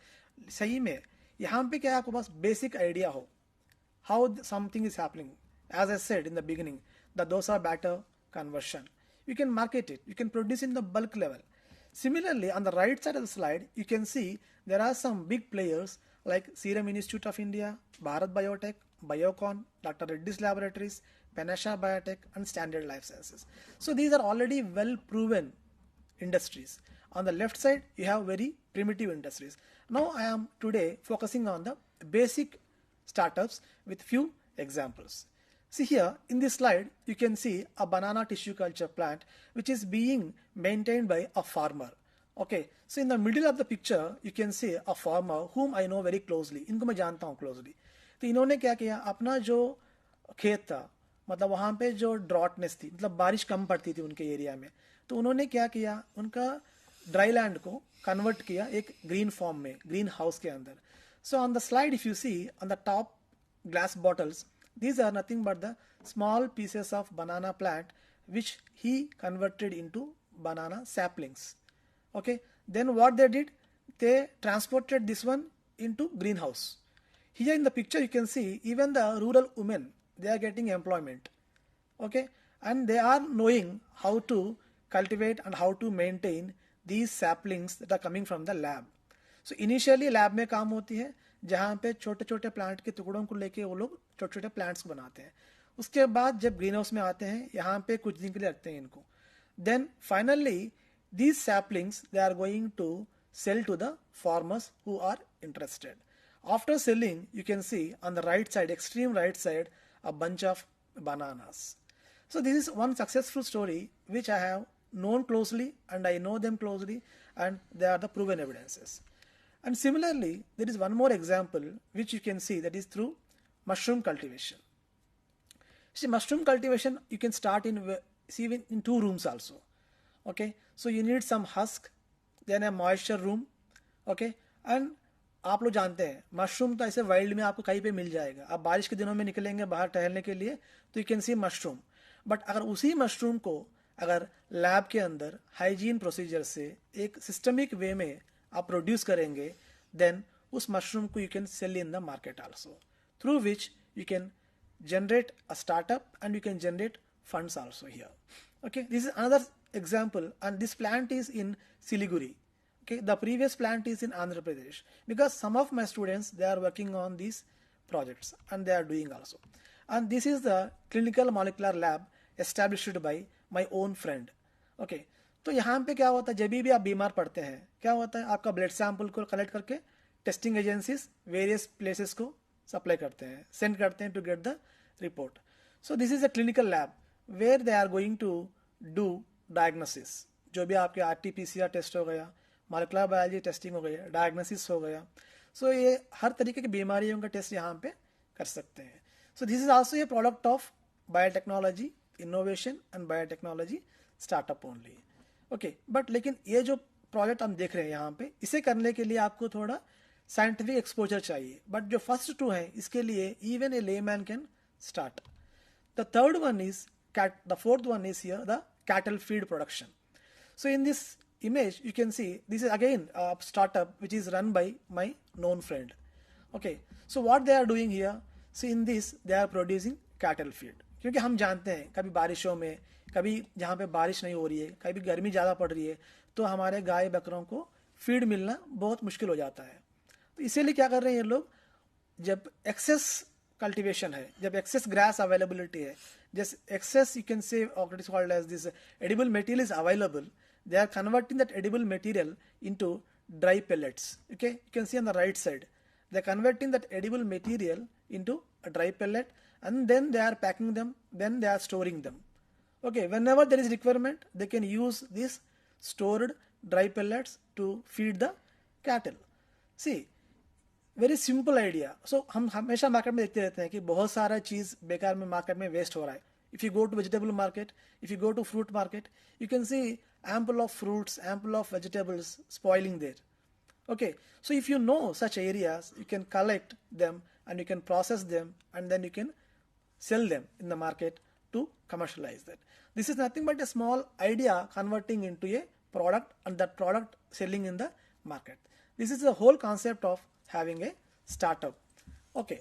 सही में यहाँ पे क्या आपके पास बेसिक आइडिया हो how something is happening. As I said in the beginning, the dosa batter conversion. You can market it. You can produce in the bulk level. Similarly, on the right side of the slide, you can see there are some big players like Serum Institute of India, Bharat Biotech, Biocon, Dr. Reddy's Laboratories, Panacea Biotech, and Standard Life Sciences. So these are already well proven industries. On the left side, you have very primitive industries. Now I am today focusing on the basic startups with few examples. See here in this slide you can see a banana tissue culture plant which is being maintained by a farmer. Okay, so in the middle of the picture you can see a farmer whom I know very closely. इनको मैं जानता हूँ closely. तो इन्होंने क्या किया, अपना जो खेत था मतलब वहाँ पे जो ड्रॉटनेस थी, मतलब बारिश कम पड़ती थी उनके एरिया में, तो उन्होंने क्या किया, उनका ड्राई लैंड को कन्वर्ट किया एक ग्रीन फॉर्म में, ग्रीन हाउस के अंदर. So on the slide if you see on the top glass bottles, these are nothing but the small pieces of banana plant which he converted into banana saplings. Okay, then what they did, they transported this one into greenhouse. Here in the picture you can see even the rural women, they are getting employment. Okay, and they are knowing how to cultivate and how to maintain these saplings that are coming from the lab. So initially lab में काम होती है जहाँ पे छोटे छोटे plant के टुकड़ों को लेके वो लोग छोटे छोटे प्लांट्स बनाते हैं. उसके बाद जब ग्रीन हाउस में आते हैं यहाँ पे कुछ दिन के लिए रखते हैं इनको. Then finally, these saplings they are going to sell to the farmers who are interested. After selling, you can see on the right side, extreme right side, a bunch of bananas. So this is one successful story which I have known closely, and I know them closely, and they are the proven evidences. And similarly, there is one more example which you can see, that is through mushroom cultivation. See, mushroom cultivation you can start in even in 2 rooms also. Okay, so you need some husk, then a moisture room. Okay, and आप लोग जानते हैं mushroom तो ऐसे wild में आपको कहीं पे मिल जाएगा. आप बारिश के दिनों में निकलेंगे बाहर टहलने के लिए तो you can C mushroom. But अगर उसी मशरूम को अगर लैब के अंदर हाइजीन प्रोसीजर से एक सिस्टमिक वे में आप प्रोड्यूस करेंगे, देन उस मशरूम को you can sell in the market also, through which you can generate a startup and you can generate funds also here. Okay, this is another example, and this plant is in Siliguri. Okay, the previous plant is in Andhra Pradesh, because some of my students they are working on these projects and they are doing also. And this is the clinical molecular lab established by my own friend. Okay, तो यहाँ पे क्या होता है, जब भी आप बीमार पड़ते हैं क्या होता है, आपका ब्लड सैंपल को कलेक्ट करके टेस्टिंग एजेंसीज वेरियस प्लेसेस को सप्लाई करते हैं, सेंड करते हैं to get the report. So this is a clinical lab where they are going to do diagnosis. जो भी आपके RT-PCR टेस्ट हो गया, मॉलिक्यूलर बायोलॉजी टेस्टिंग हो गया, डायग्नोसिस हो गया, सो ये हर तरीके की बीमारियों का टेस्ट यहाँ पे कर सकते हैं. सो this is also a product of biotechnology innovation and biotechnology startup only. Okay, but लेकिन ये जो प्रोजेक्ट हम देख रहे हैं यहाँ पे, इसे करने के लिए आपको थोड़ा साइंटिफिक एक्सपोजर चाहिए. बट जो फर्स्ट 2 हैं इसके लिए even a layman can start. The third one is the fourth one is here the cattle feed production. So in this image you can see this is again a startup which is run by my known friend. Okay, so what they are doing here, so in this they are producing cattle feed. क्योंकि हम जानते हैं कभी बारिशों में, कभी जहाँ पे बारिश नहीं हो रही है, कभी गर्मी ज़्यादा पड़ रही है, तो हमारे गाय बकरों को फीड मिलना बहुत मुश्किल हो जाता है. तो इसीलिए क्या कर रहे हैं ये लोग, जब एक्सेस कल्टीवेशन है, जब एक्सेस ग्रास अवेलेबिलिटी है, just excess you can say what is called as this edible material is available, they are converting that edible material into dry pellets. Okay, you can see on the right side they are converting that edible material into a dry pellet, and then they are packing them, then they are storing them. Okay, whenever there is requirement they can use these stored dry pellets to feed the cattle. See, very simple idea. So हम हमेशा market में देखते रहते हैं कि बहुत सारा चीज़ बेकार में मार्केट में वेस्ट हो रहा है. If you go to vegetable market, if you go to fruit market, you can see ample of fruits, ample of vegetables spoiling there. Okay, so if you know such areas, you can collect them and you can process them and then you can sell them in the market to commercialize that. This is nothing but a small idea converting into a product and that product selling in the market. This is the whole concept of having a startup. Okay,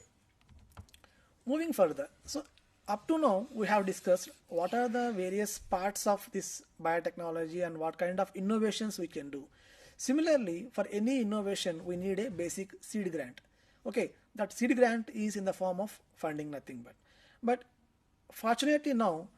moving further. So up to now we have discussed what are the various parts of this biotechnology and what kind of innovations we can do. Similarly, for any innovation we need a basic seed grant. Okay, that seed grant is in the form of funding, nothing but fortunately now,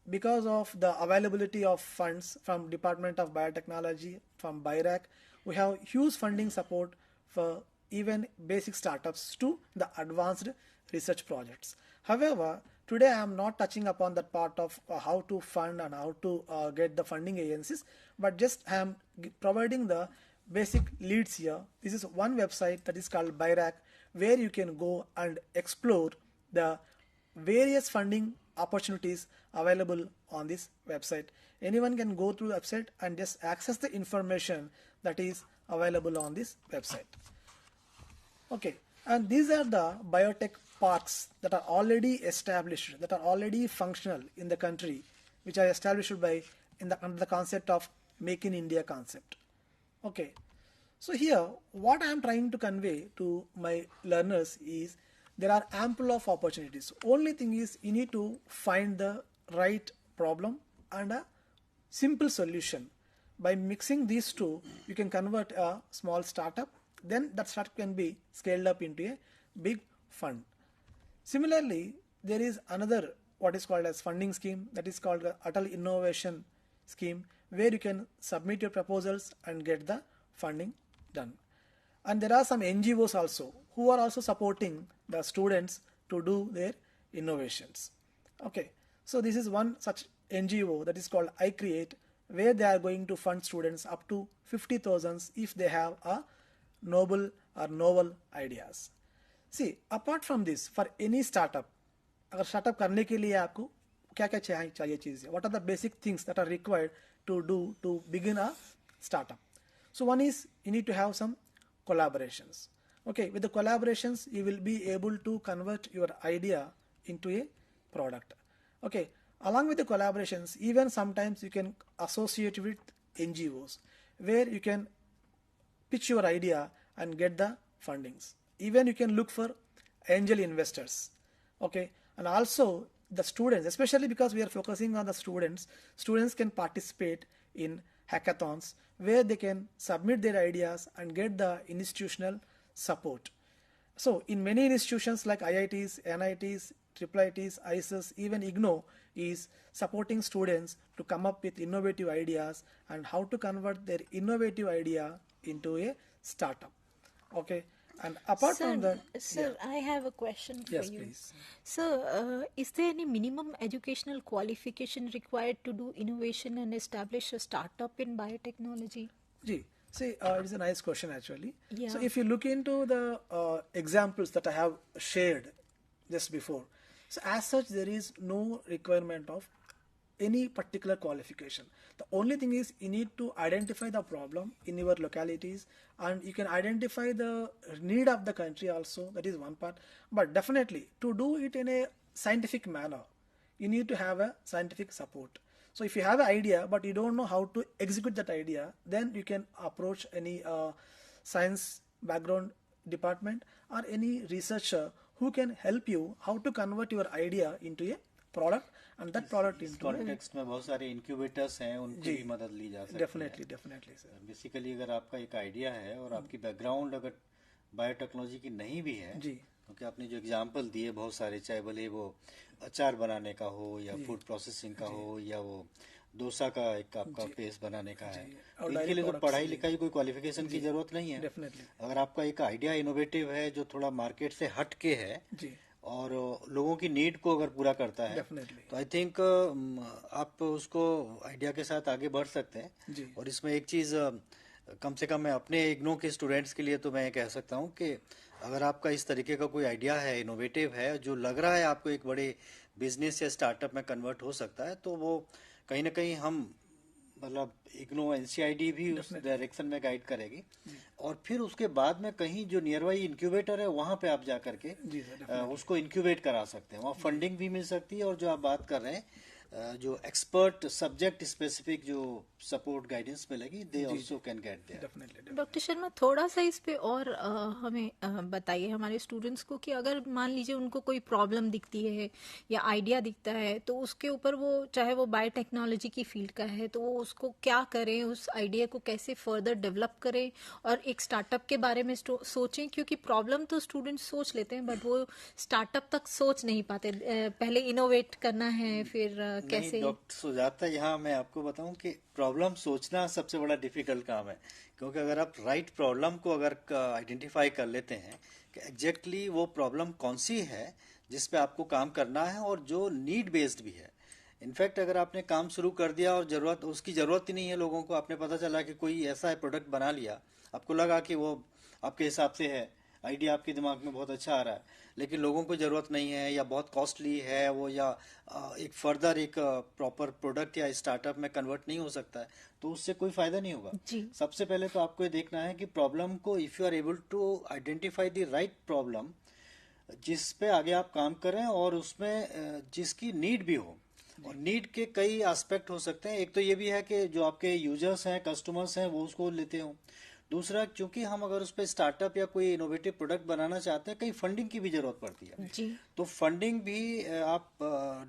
because of the availability of funds from Department of Biotechnology, from BIRAC, we have huge funding support for even basic startups to the advanced research projects. However, today I am not touching upon that part of how to fund and how to get the funding agencies, but just I am providing the basic leads here. This is one website that is called BIRAC, where you can go and explore the various funding opportunities available on this website. Anyone can go through the website and just access the information that is available on this website. Okay, and these are the biotech parks that are already established, that are already functional in the country, which are established by under the concept of Make in India concept. Okay, so here what I am trying to convey to my learners is there are ample of opportunities. Only thing is you need to find the right problem and a simple solution. By mixing these two, you can convert a small startup, then that startup can be scaled up into a big fund. Similarly, there is another what is called as funding scheme, that is called Atal Innovation scheme where you can submit your proposals and get the funding done. And there are some NGOs also who are also supporting the students to do their innovations. Okay, so this is one such NGO that is called iCreate, where they are going to fund students up to 50,000 if they have a noble or novel ideas. See, apart from this, for any startup, अगर startup करने के लिए आपको क्या क्या चाहिए चीज़ें, what are the basic things that are required to do to begin a startup? So one is you need to have some collaborations. Okay, with the collaborations you will be able to convert your idea into a product. Okay, along with the collaborations, even sometimes you can associate with NGOs where you can pitch your idea and get the fundings. Even you can look for angel investors. Okay, and also the students, especially because we are focusing on the students can participate in hackathons where they can submit their ideas and get the institutional support. So in many institutions like IITs, NITs, IIITs, ISIS, even IGNOU is supporting students to come up with innovative ideas and how to convert their innovative idea into a startup. Okay, and apart from that, sir, I have a question for yes, you. please. Sir, is there any minimum educational qualification required to do innovation and establish a startup in biotechnology? Ji, see, it is a nice question actually. Yeah. So if you look into the examples that I have shared just before, so as such there is no requirement of any particular qualification. The only thing is you need to identify the problem in your localities and you can identify the need of the country also. That is one part. But definitely to do it in a scientific manner, you need to have a scientific support. So if you have an idea but you don't know how to execute that idea, then you can approach any science background department or any researcher who can help you how to convert your idea into a product and that product into context में बहुत सारे incubators हैं, उनकी भी मदद ली जा सकती है. Definitely sir. बेसिकली अगर आपका एक आइडिया है और आपकी बैकग्राउंड अगर बायोटेक्नोलॉजी की नहीं भी है, जी, क्योंकि आपने जो एग्जांपल दिए बहुत सारे, चाहे भले वो अचार बनाने का हो या फूड प्रोसेसिंग का हो या वो डोसा का एक आपका पेस्ट बनाने का है, तो इनके लिए तो पढ़ाई लिखाई कोई क्वालिफिकेशन की जरूरत नहीं है. डेफिनेटली. अगर आपका एक आइडिया इनोवेटिव है जो थोड़ा मार्केट से हट के है जी, और लोगों की नीड को अगर पूरा करता है, डेफिनेटली. तो आई थिंक आप उसको आइडिया के साथ आगे बढ़ सकते हैं. जी. और इसमें एक चीज कम से कम मैं अपने इग्नो के स्टूडेंट्स के लिए तो मैं कह सकता हूँ कि अगर आपका इस तरीके का कोई आइडिया है, इनोवेटिव है, जो लग रहा है आपको एक बड़े बिजनेस या स्टार्टअप में कन्वर्ट हो सकता है, तो वो कहीं ना कहीं हम मतलब इग्नो एनसीआईडी भी उस डायरेक्शन में गाइड करेगी. और फिर उसके बाद में कहीं जो नियर बाई इंक्यूबेटर है वहां पे आप जा करके उसको इंक्यूबेट करा सकते हैं. वहाँ फंडिंग भी मिल सकती है और जो आप बात कर रहे हैं जो एक्सपर्ट सब्जेक्ट स्पेसिफिक जो सपोर्ट गाइडेंस मिलेगी, they also can get there. Doctor Sharma, थोड़ा सा इस पे और हमें बताइए हमारे स्टूडेंट्स को कि अगर मान लीजिए उनको कोई प्रॉब्लम दिखती है या आइडिया दिखता है, तो उसके ऊपर वो चाहे वो बायोटेक्नोलॉजी की फील्ड का है तो वो उसको क्या करें, उस आइडिया को कैसे फर्दर डेवलप करें और एक स्टार्टअप के बारे में सोचें, क्योंकि प्रॉब्लम तो स्टूडेंट्स सोच लेते हैं बट वो स्टार्टअप तक सोच नहीं पाते. पहले इनोवेट करना है, फिर कैसे. डॉक्टर सुजाता, यहाँ मैं आपको बताऊं कि प्रॉब्लम सोचना सबसे बड़ा डिफिकल्ट काम है, क्योंकि अगर आप राइट प्रॉब्लम को अगर आइडेंटिफाई कर लेते हैं कि एग्जैक्टली वो प्रॉब्लम कौन सी है जिस पे आपको काम करना है और जो नीड बेस्ड भी है. इनफैक्ट अगर आपने काम शुरू कर दिया और उसकी जरूरत ही नहीं है लोगों को, आपने पता चला कि कोई ऐसा प्रोडक्ट बना लिया, आपको लगा कि वो आपके हिसाब से है, आइडिया आपके दिमाग में बहुत अच्छा आ रहा है, लेकिन लोगों को जरूरत नहीं है या बहुत कॉस्टली है वो, या एक फर्दर एक प्रॉपर प्रोडक्ट या स्टार्टअप में कन्वर्ट नहीं हो सकता है, तो उससे कोई फायदा नहीं होगा. सबसे पहले तो आपको ये देखना है कि प्रॉब्लम को, if you are able to identify the right problem जिस पे आगे आप काम करें और उसमें जिसकी नीड भी हो. और नीड के कई एस्पेक्ट हो सकते हैं. एक तो ये भी है कि जो आपके यूजर्स हैं, कस्टमर्स हैं, वो उसको लेते हो. दूसरा, क्योंकि हम अगर उस पर स्टार्टअप या कोई इनोवेटिव प्रोडक्ट बनाना चाहते हैं, कहीं फंडिंग की भी जरूरत पड़ती है जी. तो फंडिंग भी आप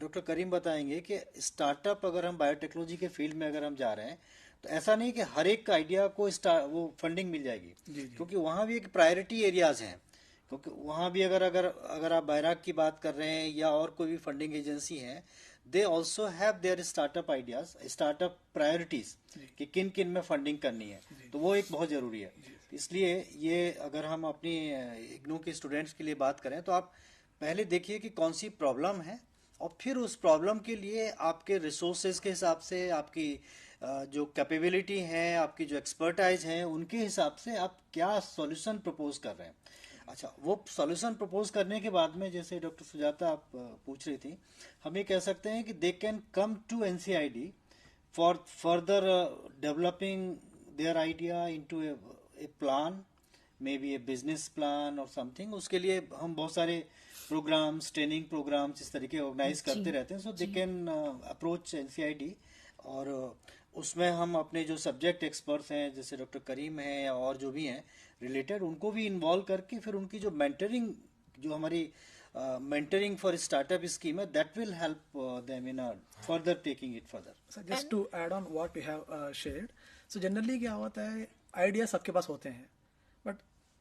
डॉक्टर करीम बताएंगे कि स्टार्टअप अगर हम बायोटेक्नोलॉजी के फील्ड में अगर हम जा रहे हैं तो ऐसा नहीं कि हर एक आइडिया को वो फंडिंग मिल जाएगी, क्योंकि वहां भी एक प्रायोरिटी एरियाज हैं क्योंकि वहाँ भी अगर अगर अगर आप बैराक की बात कर रहे हैं या और कोई भी फंडिंग एजेंसी है, they also have their startup ideas, startup priorities कि किन किन में फंडिंग करनी है, तो वो एक बहुत जरूरी है। इसलिए ये अगर हम अपनी इग्नू के स्टूडेंट्स के लिए बात करें तो आप पहले देखिए कि कौन सी प्रॉब्लम है, और फिर उस प्रॉब्लम के लिए आपके रिसोर्सेज के हिसाब से, आपकी जो कैपेबिलिटी है, आपकी जो एक्सपर्टाइज है, उनके हिसाब से आप क्या सॉल्यूशन प्रपोज कर रहे हैं। अच्छा, वो सॉल्यूशन प्रपोज करने के बाद में, जैसे डॉक्टर सुजाता आप पूछ रही थी, हम ये कह सकते हैं कि they can come to NCID for further developing their idea into a plan, maybe a business plan और समथिंग। उसके लिए हम बहुत सारे प्रोग्राम्स, ट्रेनिंग प्रोग्राम्स इस तरीके ऑर्गेनाइज करते रहते हैं। सो दे कैन अप्रोच एनसीआईडी, और उसमें हम अपने जो सब्जेक्ट एक्सपर्ट्स हैं, जैसे डॉक्टर करीम हैं या और जो भी हैं रिलेटेड, उनको भी इन्वॉल्व करके फिर उनकी जो मेंटरिंग, जो हमारी मेंटरिंग फॉर स्टार्टअप स्कीम है, that will help them in further taking it further. So just to add on what we have shared, so generally क्या होता है, आइडिया सबके पास होते हैं, बट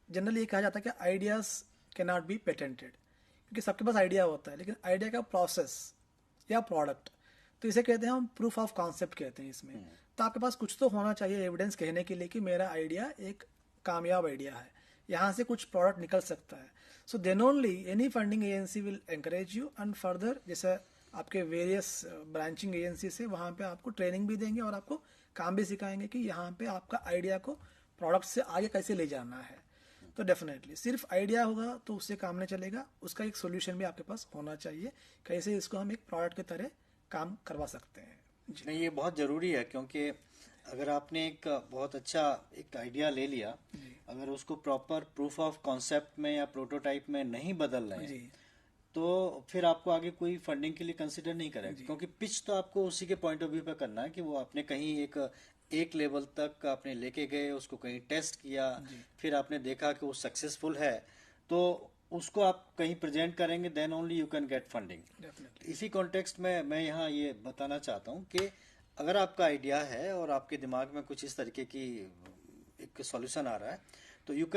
जनरली ये कहा जाता है कि ideas can not be patented, क्योंकि सबके पास आइडिया होता है, लेकिन आइडिया का प्रोसेस या प्रोडक्ट, तो इसे कहते हैं हम प्रूफ ऑफ कॉन्सेप्ट कहते हैं इसमें। तो आपके पास कुछ तो होना चाहिए एविडेंस कहने के लिए कि मेरा आइडिया एक कामयाब आइडिया है, यहाँ से कुछ प्रोडक्ट निकल सकता है। So then only any funding agency will encourage you, and further जैसे आपके वेरियस ब्रांचिंग एजेंसी से वहाँ पे आपको ट्रेनिंग भी देंगे और आपको काम भी सिखाएंगे कि यहाँ पे आपका आइडिया को प्रोडक्ट से आगे कैसे ले जाना है। तो डेफिनेटली सिर्फ आइडिया होगा तो उससे काम नहीं चलेगा, उसका एक सोल्यूशन भी आपके पास होना चाहिए, कैसे इसको हम एक प्रोडक्ट की तरह काम करवा सकते हैं। नहीं, ये बहुत ज़रूरी है, क्योंकि अगर आपने एक बहुत अच्छा एक आइडिया ले लिया, अगर उसको प्रॉपर प्रूफ ऑफ कॉन्सेप्ट में या प्रोटोटाइप में नहीं बदल रहे हैं, तो फिर आपको आगे कोई फंडिंग के लिए कंसिडर नहीं करेगा, क्योंकि पिच तो आपको उसी के पॉइंट ऑफ व्यू पे करना है कि वो आपने कहीं एक लेवल तक आपने लेके गए, उसको कहीं टेस्ट किया, फिर आपने देखा कि वो सक्सेसफुल है, तो उसको आप कहीं प्रेजेंट करेंगे, then only you can get funding. इसी कॉन्टेक्स्ट में मैं यहाँ ये बताना चाहता हूँ कि अगर आपका आइडिया है और आपके दिमाग में कुछ इस तरीके की एक सॉल्यूशन आ रहा है, तो you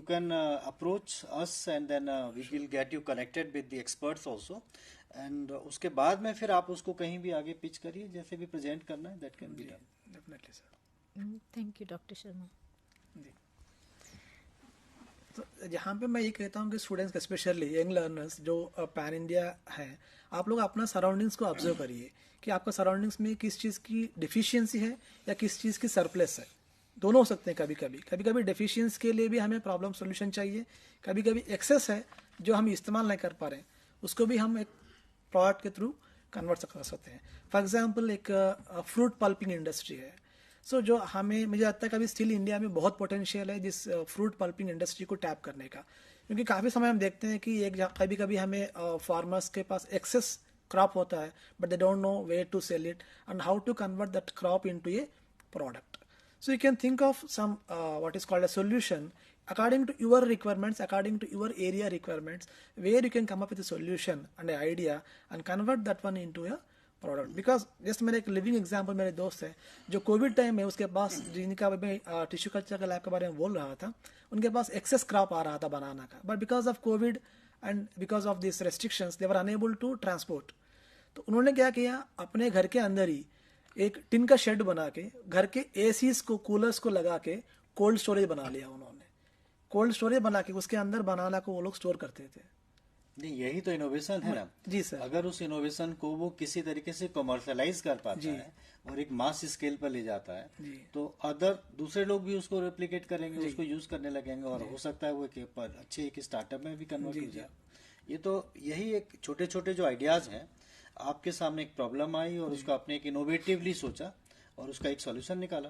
can approach us, and then we will get you connected with the experts also, and उसके बाद में फिर आप उसको कहीं भी आगे पिच करिए, जैसे भी प्रेजेंट करना है, that can be done. Definitely sir. Thank you doctor Sharma. तो यहाँ पे मैं ये कहता हूँ कि स्टूडेंट्स स्पेशली यंग लर्नर्स जो पैन इंडिया है, आप लोग अपना सराउंडिंग्स को ऑब्जर्व करिए कि आपका सराउंडिंग्स में किस चीज़ की डिफिशियंसी है या किस चीज़ की सरप्लस है। दोनों हो सकते हैं। कभी कभी डेफिशिएंसी के लिए भी हमें प्रॉब्लम सॉल्यूशन चाहिए, कभी कभी एक्सेस है जो हम इस्तेमाल नहीं कर पा रहे हैं, उसको भी हम एक प्रोडक्ट के थ्रू कन्वर्ट कर सकते हैं। फॉर एग्जांपल एक फ्रूट पल्पिंग इंडस्ट्री है, सो जो हमें मुझे लगता है कि अभी स्टिल इंडिया में बहुत पोटेंशियल है जिस फ्रूट पल्पिंग इंडस्ट्री को टैप करने का, क्योंकि काफ़ी समय हम देखते हैं कि कभी कभी हमें फार्मर्स के पास एक्सेस क्रॉप होता है, but they don't know where to sell it and how to convert that crop into a product. So you can think of some what is called a solution according to your requirements, according to your area requirements, where you can come up with a solution and an idea and convert that one into a product. Because just मेरा एक living example मेरे दोस्त है जो Covid time में उसके पास, जिनका मैं टिश्यू कल्चर के लैब के बारे में बोल रहा था, उनके पास एक्सेस क्रॉप आ रहा था बनाना का, but because of covid and because of this restrictions they were unable to transport. तो उन्होंने क्या किया, अपने घर के अंदर ही एक टिन का शेड बना के घर के एसीज को, कूलर्स को लगा के कोल्ड स्टोरेज बना लिया उन्होंने. कोल्ड स्टोरेज बना के उसके अंदर बनाना को वो लोग स्टोर करते थे. नहीं, यही तो इनोवेशन है ना. जी सर. अगर उस इनोवेशन को वो किसी तरीके से कमर्शलाइज कर पाता है और एक मास स्केल पर ले जाता है, तो दूसरे लोग भी उसको रेप्लिकेट करेंगे, उसको यूज करने लगेंगे, और हो सकता है वो अच्छे एक स्टार्टअप में भी कन्वर्ट हो जाए. ये तो यही एक छोटे छोटे जो आइडियाज हैं, आपके सामने एक प्रॉब्लम आई और उसको आपने एक इनोवेटिवली सोचा और उसका एक सॉल्यूशन निकाला.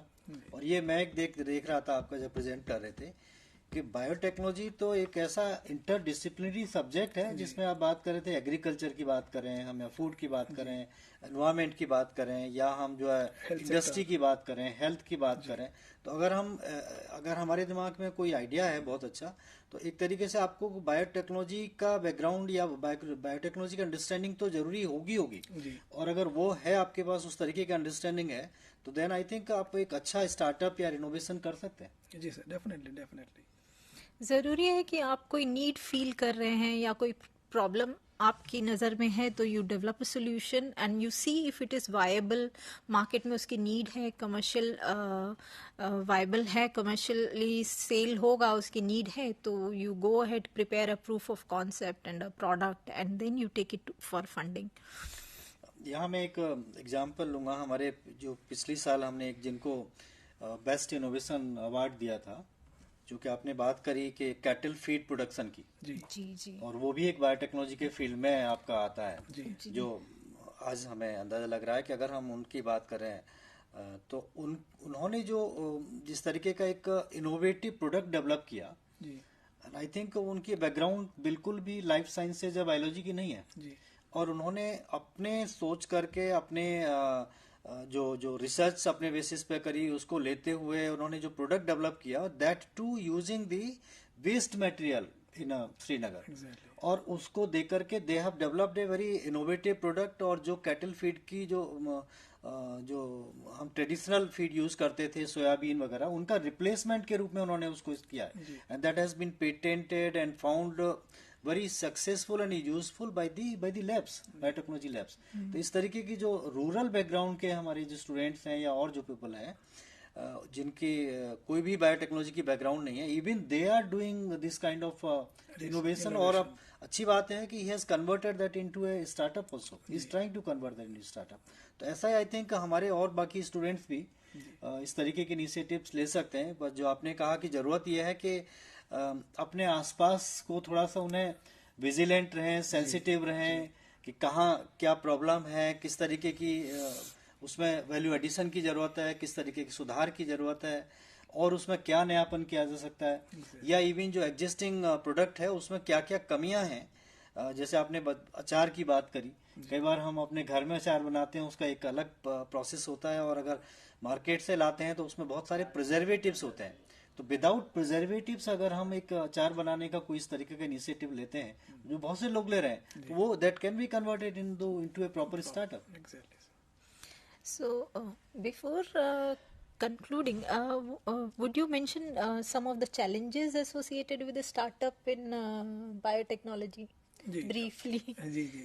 और ये मैं एक देख रहा था आपका जब प्रेजेंट कर रहे थे कि बायोटेक्नोलॉजी तो एक ऐसा इंटरडिसिप्लिनरी सब्जेक्ट है जिसमें आप बात कर रहे थे, एग्रीकल्चर की बात करें हम, या फूड की बात करें, एनवायरमेंट की बात करें, या हम जो है इंडस्ट्री की बात करें, हेल्थ की बात करें. तो अगर हमारे दिमाग में कोई आइडिया है बहुत अच्छा, तो एक तरीके से आपको बायोटेक्नोलॉजी का बैकग्राउंड या बायोटेक्नोलॉजी का अंडरस्टैंडिंग तो जरूरी होगी. और अगर वो है आपके पास, उस तरीके का अंडरस्टैंडिंग है, तो देन आई थिंक आप एक अच्छा स्टार्टअप या इनोवेशन कर सकते हैं. जी सर, डेफिनेटली. ज़रूरी है कि आप कोई नीड फील कर रहे हैं या कोई प्रॉब्लम आपकी नज़र में है तो you develop a solution and you see if it is viable, market में उसकी नीड है, कमर्शियल वायबल है, कमर्शियली सेल होगा, उसकी नीड है, तो you go ahead, prepare a proof of concept and a product and then you take it for funding. यहाँ मैं एक एग्जांपल लूंगा। हमारे जो पिछली साल हमने एक जिनको बेस्ट इनोवेशन अवार्ड दिया था, जो कि आपने बात करी कि कैटल फीड प्रोडक्शन की, जी जी जी और वो भी एक बायोटेक्नोलॉजी के फील्ड में आपका आता है, जी जो आज हमें अंदाजा लग रहा है कि अगर हम उनकी बात करें तो उन्होंने जो जिस तरीके का एक इनोवेटिव प्रोडक्ट डेवलप किया, जी एंड आई थिंक उनकी बैकग्राउंड बिल्कुल भी लाइफ साइंसेज या बायोलॉजी की नहीं है, जी और उन्होंने अपने सोच करके अपने जो रिसर्च अपने बेसिस पे करी, उसको लेते हुए उन्होंने जो प्रोडक्ट डेवलप किया, that too using the waste material in Srinagar, exactly और उसको दे करके they have developed a very innovative product. और जो कैटल फीड की जो हम ट्रेडिशनल फीड यूज करते थे, सोयाबीन वगैरह, उनका रिप्लेसमेंट के रूप में उन्होंने उसको किया है, and that has been patented and found very successful and useful by the labs, biotechnology labs. तो इस तरीके की जो रूरल बैकग्राउंड के हमारे जो स्टूडेंट्स हैं या और जो पीपल हैं जिनकी कोई भी बायोटेक्नोलॉजी की बैकग्राउंड नहीं है, even they are doing this kind of innovation. और अब अच्छी बात है कि he has converted that into a startup also, he is trying to convert that into startup. तो ऐसा ही आई थिंक हमारे और बाकी स्टूडेंट्स भी इस तरीके के इनिशिएटिव्स ले सकते हैं। बस जो आपने कहा कि जरूरत यह है कि अपने आसपास को थोड़ा सा उन्हें विजिलेंट रहें, सेंसिटिव रहें कि कहाँ क्या प्रॉब्लम है, किस तरीके की उसमें वैल्यू एडिशन की जरूरत है, किस तरीके की सुधार की जरूरत है, और उसमें क्या नयापन किया जा सकता है, या इवन जो एग्जिस्टिंग प्रोडक्ट है उसमें क्या क्या कमियां हैं। जैसे आपने अचार की बात करी, कई बार हम अपने घर में अचार बनाते हैं, उसका एक अलग प्रोसेस होता है, और अगर मार्केट से लाते हैं तो उसमें बहुत सारे प्रिजर्वेटिव्स होते हैं। तो विदाउट प्रिजर्वेटिव्स अगर हम एक अचार बनाने का कोई इस तरीके का इनिशिएटिव लेते हैं, जो बहुत से लोग ले रहे हैं, तो वो that can be converted into A proper startup. Exactly So, before concluding, would you mention some of the challenges associated with the startup in biotechnology ji briefly? Ji ji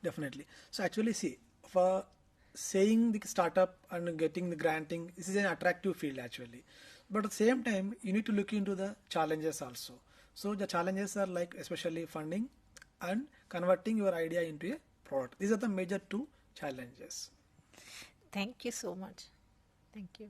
definitely. So actually see, for saying the startup and getting the granting, this is an attractive field actually, but at the same time you need to look into the challenges also. So the challenges are like especially funding and converting your idea into a product. These are the major two challenges. Thank you so much. Thank you.